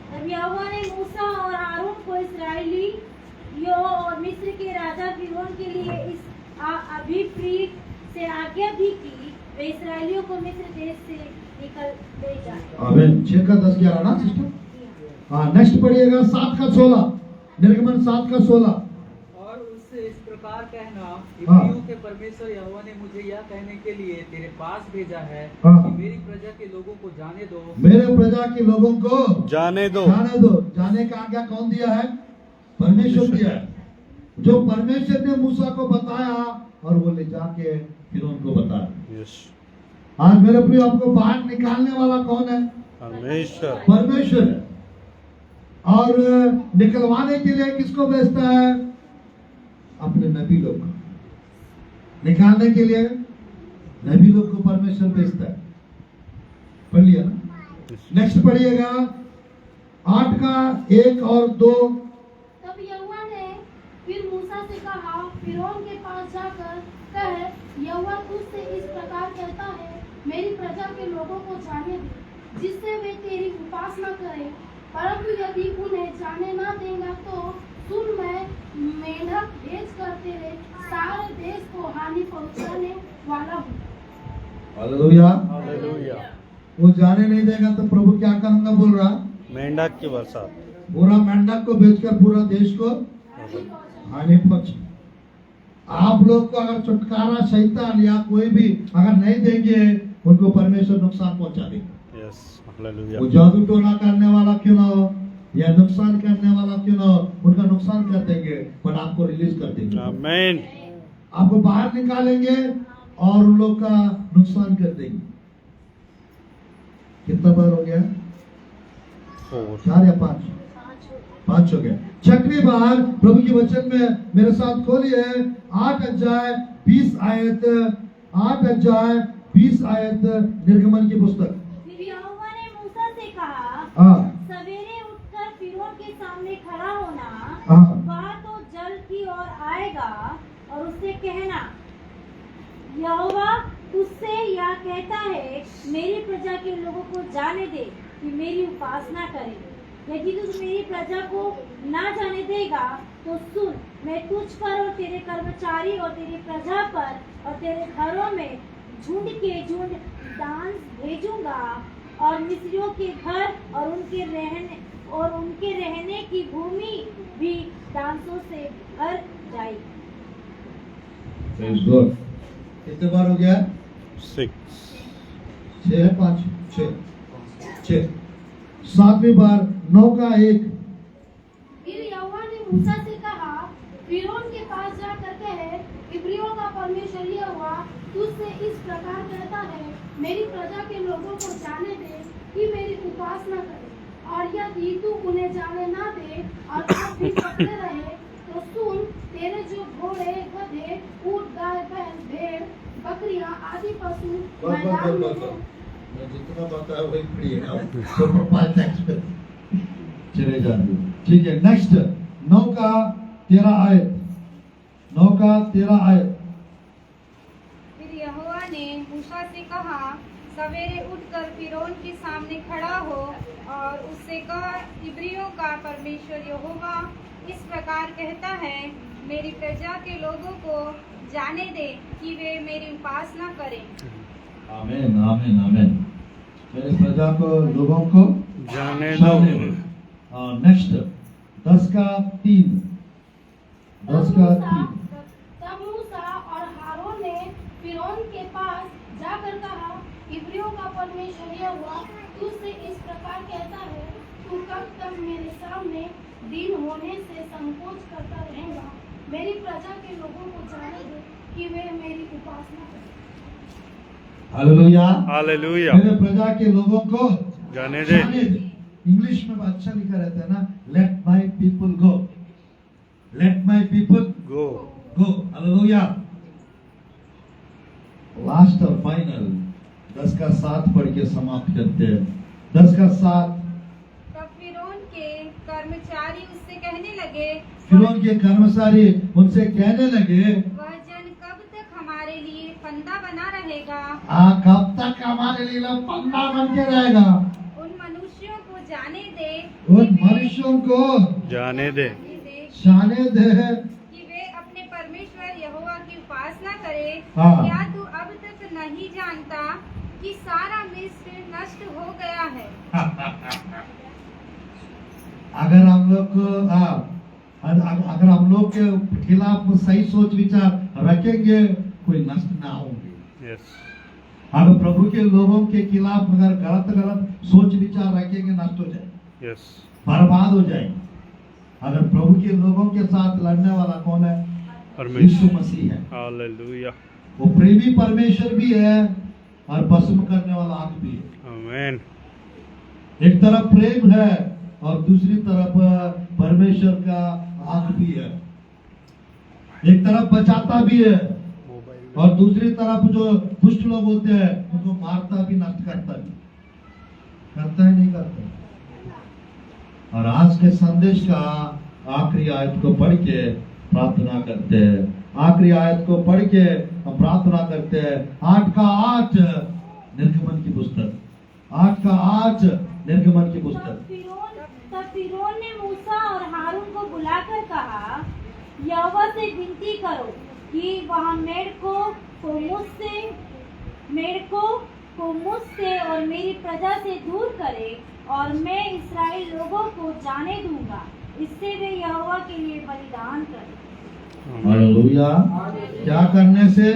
तब यहोवा ने मूसा और हारून को इस्राएलियों और मिस्र के राजा फिरौन के लिए इस अभिप्रीत से आज्ञा दी कि वे इस्राएलियों को मिस्र देश से निकल ले जाए। आमीन। 6 का 10, 11 ना सिस्टर? हाँ, नेक्स्ट पढ़िएगा 7 का 16, निर्गमन 7 का 16। और उससे इस प्रकार कहना, हाँ। इब्रियों के परमेश्वर यहोवा ने मुझे यह कहने के लिए तेरे पास भेजा है हाँ। कि मेरी प्रजा के लोगों को जाने दो। मेरे प्रजा के लोगों को जाने दो। जाने दो। जाने का आज्ञा कौन दिया है? परमेश्वर दिया है। जो परमेश्वर ने मूसा को बताया और वो ले जाके फिर उनको बताया। यस। आज मेरे प्रिय, आपको बाहर निकालने वाला कौन है? परमेश्वर। परमेश्वर है। और निकलवाने के लिए किसको भेजता है? अपने नबी लोग को। निकालने के लिए नबी लोग को परमेश्वर भेजता है। पढ़ लिया ना? नेक्स्ट पढ़िएगा 8 का 1 और 2। तब यहोवा ने फिर मूसा से कहा, फिरौन के पास जाकर कह, यहोवा तुझसे इस प्रकार कहता है, मेरी प्रजा के लोगों को जाने दे, जिससे वे तेरी उपासना करें। परंतु यदि उन्हें जाने ना देगा तो सुन, मैं मेंढक भेज कर तेरे सारे देश को हानि पहुंचाने वाला हूँ। हालेलुया। हालेलुया। वो जाने नहीं देगा तो प्रभु क्या करूंगा बोल रहा? मेंढक की बरसात। पूरा मेंढक को भेजकर पूरा देश को हानि पहुंचे। आप लोग को अगर छुटकारा शैतान या कोई भी अगर नहीं देंगे, उनको परमेश्वर नुकसान पहुंचा देगा। यस। हालेलुया। वो जादू टोना करने वाला क्यों ना हो या नुकसान करने वाला क्यों ना हो, उनका नुकसान कर देंगे, पर आपको रिलीज कर देंगे। आमीन। आपको बाहर निकालेंगे और उन लोग का नुकसान कर देंगे। कितना बार हो गया? 4 या 5? 5 हो गया। 6वीं बार प्रभु के वचन में मेरे साथ खोलिए 8 अध्याय 20 आयत। 8 अध्याय 20 आयत निर्गमन की पुस्तक। फिर यहोवा ने मूसा से कहा, हाँ, सवेरे उठकर फिरौन के सामने खड़ा होना, हाँ, वह तो जल की ओर आएगा, और उससे कहना, यहोवा तुझसे यह कहता है, मेरी प्रजा के लोगों को जाने दे कि मेरी उपासना करें। यदि तू मेरी प्रजा को ना जाने देगा तो सुन, मैं तुझ पर और तेरे कर्मचारी और तेरी प्रजा पर और तेरे घरों में झुंड के झुंड डांस भेजूंगा, और मिस्रियों के घर और उनके रहने की भूमि भी डांसों से भर जाएगी। Praise God। कितने बार हो गया? 6। 6 5 6। 7वीं बार 9 का 1। फिर यहोवा ने मूसा से कहा, फिरौन के पास जाकर कहे, इब्रियों का परमेश्वर यहोवा तुझसे इस प्रकार कहता है, मेरी प्रजा के लोगों को जाने दे कि मेरी उपासना करे, और यदि तू उन्हें जाने ना दे और तब भी पकड़े रहे तो सुन, तेरे जो घोड़े, गधे, ऊंट, गाय, बैल, भेड़, बकरियां आदि पशु मैदान में हैं। मैं जितना बताया वही पढ़िएगा। सुपर टेक्स्ट पे चले जाइए। ठीक है, नेक्स्ट 9 का 13 आयत। 9 का 13 आयत। फिर यहोवा ने मूसा से कहा, सवेरे उठकर फिरौन के सामने खड़ा हो और उससे कह, इब्रियों का परमेश्वर यहोवा इस प्रकार कहता है, मेरी प्रजा के लोगों को जाने दे कि वे मेरी उपासना करें। आमीन आमीन आमीन। मेरी प्रजा को लोगों को जाने जाने दो। दो। नेक्स्ट 10:3 10:3 तब मूसा और हारून ने फिरौन के पास जाकर कहा, इब्रियों का परमेश्वर यहोवा तुझसे इस प्रकार कहता है, तू कब तक मेरे सामने दिन होने से संकोच करता रहेगा? मेरी प्रजा के लोगों को जाने दे कि वे मेरी उपासना करें। Hallelujah hallelujah. मेरे प्रजा के लोगों को जाने दे। इंग्लिश में अच्छा लिखा रहता है ना, let my people go, let my people go. Go. Hallelujah. Last और फाइनल 10:7 पढ़ के समाप्त करते हैं। 10:7 तब फिरौन के कर्मचारी उससे कहने लगे, फिरौन के कर्मचारी उनसे कहने लगे, वह जन कब तक हमारे लिए फंदा बना रहेगा? कब तक हमारे लिए पन्ना बन के रहेगा? उन मनुष्यों को जाने दे उन मनुष्यों को जाने दे। जाने दे कि वे अपने परमेश्वर यहोवा की उपासना करें। हाँ। क्या तू अब तक नहीं जानता कि सारा मिस्र नष्ट हो गया है? अगर हम लोग को अगर हम लोग के खिलाफ सही सोच विचार रखेंगे, कोई नष्ट ना होंगे। यस। अगर प्रभु के लोगों के खिलाफ अगर गलत सोच विचार रखेंगे, नष्ट हो जाएंगे, यस। बर्बाद हो जाएंगे। अगर प्रभु के लोगों के साथ लड़ने वाला कौन है? यीशु परमेश्वर। मसीह है। हालेलुया। वो प्रेमी परमेश्वर भी है और भस्म करने वाला आग भी है। आमीन। एक तरफ प्रेम है और दूसरी तरफ परमेश्वर का आग भी है। एक तरफ बचाता भी है और दूसरी तरफ जो दुष्ट लोग होते हैं उनको मारता भी, नष्ट करता भी। करता है नहीं करता? और आज के संदेश का आखिरी आयत को पढ़ के प्रार्थना करते हैं। आखिरी आयत को पढ़ के हम प्रार्थना करते हैं। 8:8 निर्गमन की पुस्तक, 8:8 निर्गमन की पुस्तक। तब फिरौन ने मूसा और हारून को बुलाकर कहा, यहोवा से विनती करो कि वह मेढ़कों को मुझसे और मेरी प्रजा से दूर करे, और मैं इस्राएल लोगों को जाने दूंगा, इससे वे यहोवा के लिए बलिदान करें। हालेलुया। क्या करने से?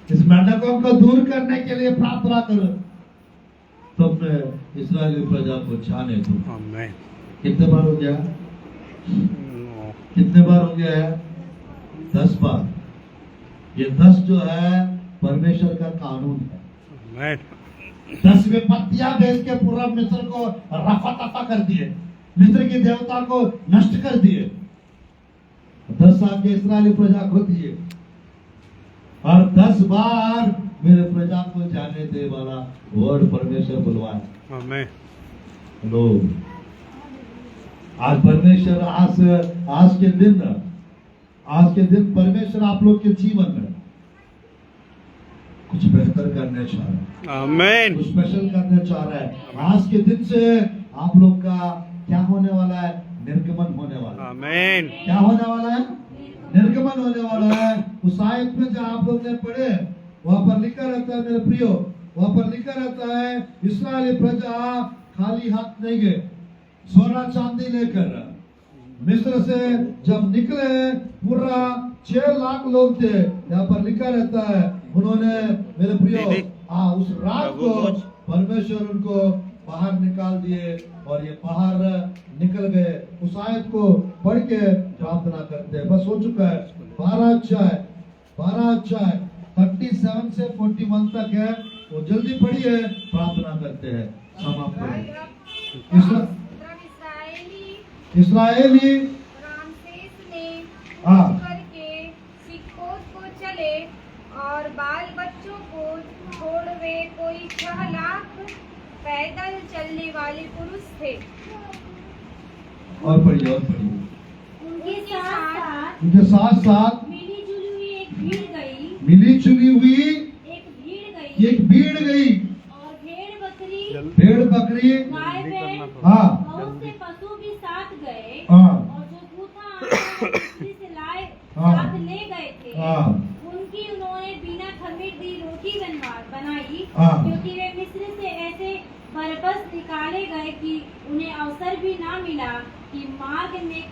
इस मेढ़कों को दूर करने के लिए प्रार्थना करो, तो मैं इस्राएली प्रजा को जाने दूं। आमीन। कितने बार हो गया? कितने बार हो गया है? 10 बार। ये 10 जो है परमेश्वर का कानून है। आमीन। 10 विपत्तियां भेज के पूरा मिस्र को रफा तफा कर दिए, मिस्र की देवता को नष्ट कर दिए। 10 आके इस्राएली प्रजा को दिए और 10 बार मेरे प्रजा को जाने दे वाला वर्ड परमेश्वर बुलवाए। आमीन। लोग आज परमेश्वर आज के दिन परमेश्वर आप लोग के जीवन में कुछ बेहतर करने चाह रहे हैं, आमीन। कुछ स्पेशल करने चाह रहा है। आज के दिन से आप लोग का क्या होने वाला है? निर्गमन होने वाला है। आमीन। क्या होने वाला है? निर्गमन होने वाला है। उस आयत में जो आप लोग ने पढ़े वहां पर लिखा रहता है, मेरे प्रियो, वहां पर लिखा रहता है, इस्राएली प्रजा खाली हाथ नहीं गए, सोना चांदी लेकर मिस्र से जब निकले, पूरा 6 लाख लोग थे। यहाँ पर लिखा रहता है, उन्होंने मेरे प्रियो उस रात को परमेश्वर उनको बाहर निकाल दिए और ये बाहर निकल गए। उस आयत को पढ़ के प्रार्थना करते हैं। बस हो चुका है। 12 अध्याय 37 से 41 तक है, वो जल्दी पढ़िए, प्रार्थना करते हैं, समाप्त करें। इस्राएली रामसेस ने हाँ। कूच करके सिक्कोत को चले और बाल बच्चों को छोड़ वे कोई 6 लाख पैदल चलने वाले पुरुष थे। और पढ़िए उनके साथ उनके साथ साथ मिली जुली हुई एक भीड़ गई, मिली जुली हुई एक भीड़ गई गई एक भीड़ गई, और भेड़ बकरी भेड़ बकरी, गाय बैल हाँ बहुत से पशु भी साथ गए, हाँ और जो भूखा आटा मिस्री से लाए हाँ। साथ ले गए थे, हाँ उनकी उन्होंने बिना खमीर दी रोटी बनाई, हाँ। क्योंकि वे मिस्र से ऐसे बरबस निकाले गए कि उन्हें अवसर भी ना मिला कि मार्ग में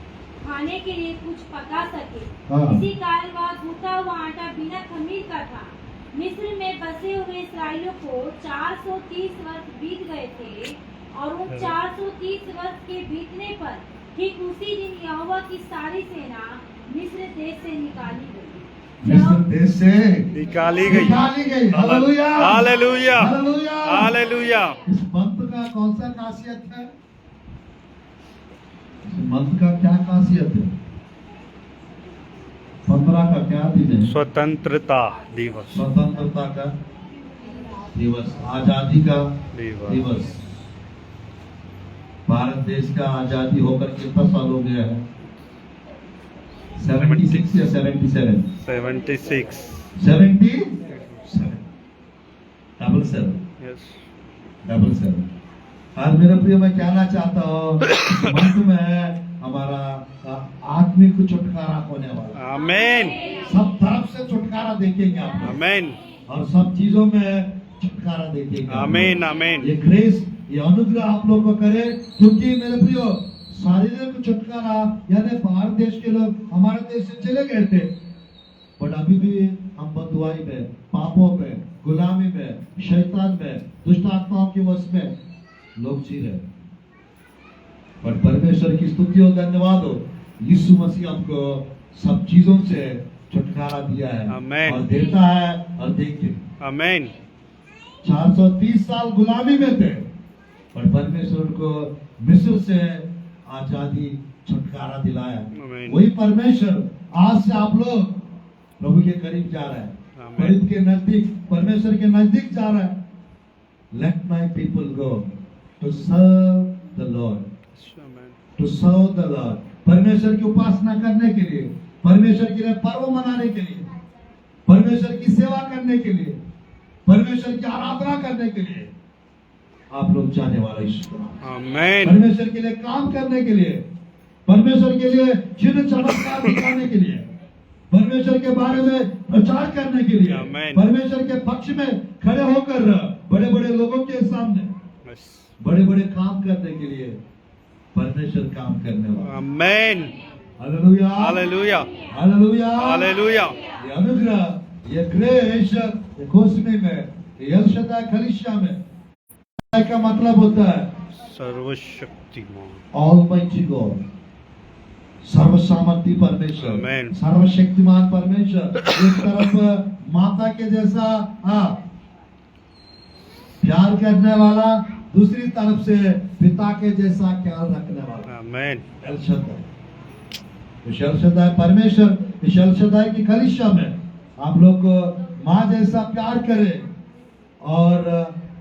खाने के लिए कुछ पका सके। हाँ। इसी कारण वह गूथा हुआ आटा बिना खमीर का था। मिस्र में बसे हुए इस्राएलियों को 430 वर्ष बीत गए थे, और उन 430 वर्ष के बीतने पर ठीक उसी दिन यहोवा की सारी सेना मिस्र देश से निकाली गई। मिस्र देश से निकाली गई। Hallelujah hallelujah hallelujah hallelujah. इस मंत्र का कौन सा खासियत है? इस मंत्र का क्या खासियत है? 15 का क्या दिन है? स्वतंत्रता दिवस। स्वतंत्रता का दिवस, आजादी का दिवस। दिवस। भारत देश का आजादी होकर कितना साल हो गया है? 76 या 77? 76। 77 double seven yes. Double seven. आज मेरे प्रिय मैं कहना चाहता हूँ, इस मंत्र में हमारा आत्मिक छुटकारा होने वाला है। आमीन सब तरफ से छुटकारा देखेंगे आप लोग, आमीन और सब चीजों में छुटकारा देखेंगे आप लोग। आमीन आमीन। ये ग्रेस, ये अनुग्रह आप लोग को करे, क्योंकि मेरे प्रियो शारीरिक छुटकारा यानी बाहर देश के लोग हमारे देश से चले गए थे, बट अभी भी हम बदुआई में, पापों में, गुलामी में, शैतान में, दुष्ट आत्माओं के वश में लोग जी रहे। बट परमेश्वर की स्तुति हो, धन्यवाद हो, यीशु मसीह हमको सब चीजों से छुटकारा दिया है आमीन। और देता है और देंगे। आमीन 430 साल गुलामी में थे, पर परमेश्वर को मिस्र से आजादी छुटकारा दिलाया। आमीन। वही परमेश्वर आज से आप लोग प्रभु के करीब जा रहे हैं, आमीन। करीब के नजदीक, परमेश्वर के नजदीक जा रहे हैं। Let my people go to serve the Lord, to serve the Lord. परमेश्वर की उपासना करने के लिए, परमेश्वर के लिए पर्व मनाने के लिए, परमेश्वर की सेवा करने के लिए, परमेश्वर की आराधना करने के लिए आप लोग जाने वाले ईश्वर, आमीन परमेश्वर के लिए काम करने के लिए, परमेश्वर के लिए चिन्ह चमत्कार दिखाने के लिए, परमेश्वर के बारे में प्रचार करने के लिए, आमीन। परमेश्वर के पक्ष में खड़े होकर बड़े बड़े लोगों के सामने बड़े बड़े काम करने के लिए परमेश्वर काम करने वाला। आमीन हालेलुया हालेलुया हालेलुया हालेलुया। ये अनुग्रह, ये ग्रेस, ये खोसने में, ये एल शदाई खलीसिया में का मतलब होता है सर्वशक्तिमान ऑलमाइटी गॉड, सर्वसामर्थी परमेश्वर, आमीन। सर्वशक्तिमान परमेश्वर। एक तरफ माता के जैसा प्यार करने वाला, दूसरी तरफ से पिता के जैसा ख्याल रखने वाला आमीन एल शदाई। इस एल शदाई परमेश्वर, इस एल शदाई की कलीसिया में आप लोग को माँ जैसा प्यार करे और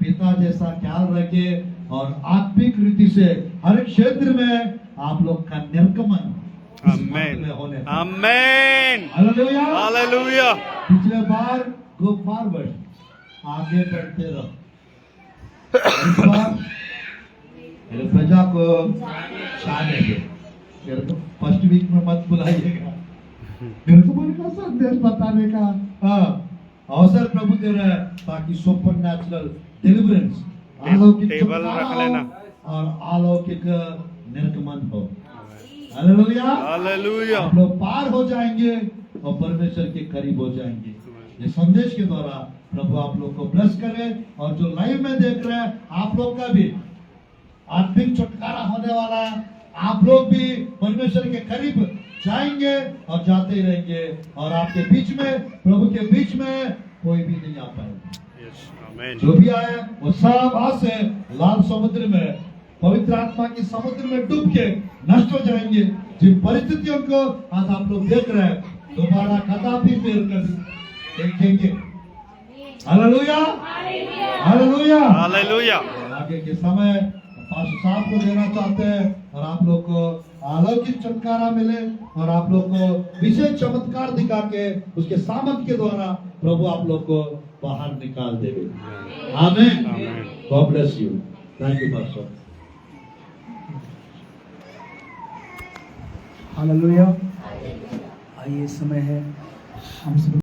पिता जैसा ख्याल रखे, और आत्मिक रीति से हर एक क्षेत्र में आप लोग का निर्गमन इस मंत्र आमीन में होने पाए। आमीन हालेलुया हालेलुया। पिछले बार गो फॉरवर्ड, आगे बढ़ते रहो। इस बार मेरे प्रजा को जाने दो। मेरे को फर्स्ट वीक में मत बुलाइएगा, मेरे को मन का संदेश बताने का अवसर प्रभु दे रहा है, ताकि सुपर नेचुरल डिलीवरेंस, अलौकिक टेबल छुटकारा रख हो लेना। और अलौकिक निर्गमन हो। Hallelujah hallelujah. आप लोग पार हो जाएंगे और परमेश्वर के करीब हो जाएंगे। ये संदेश के द्वारा प्रभु आप लोग को ब्लेस करे, और जो लाइव में देख रहे हैं आप लोग का भी आत्मिक छुटकारा होने वाला है। आप लोग भी परमेश्वर के करीब जाएंगे और जाते ही रहेंगे, और आपके बीच में, प्रभु के बीच में कोई भी नहीं आ पाएगा। यस आमीन जो भी आए वो सब आज से लाल समुद्र में, पवित्र आत्मा की समुद्र में डूब के नष्ट हो जाएंगे। जिन परिस्थितियों को आज आप लोग देख रहे हैं, दोबारा कदापि फेर कर देखेंगे। Hallelujah hallelujah hallelujah. आगे के समय पास्टर साहब को देना चाहते हैं, और आप लोग को अलौकिक छुटकारा मिले, और आप लोग को विशेष चमत्कार दिखा के उसके सामर्थ के द्वारा प्रभु आप लोग को बाहर निकाल देवे। आमेन। Amen. God bless you. Thank you, Pastor. Hallelujah. आइए समय है हम सब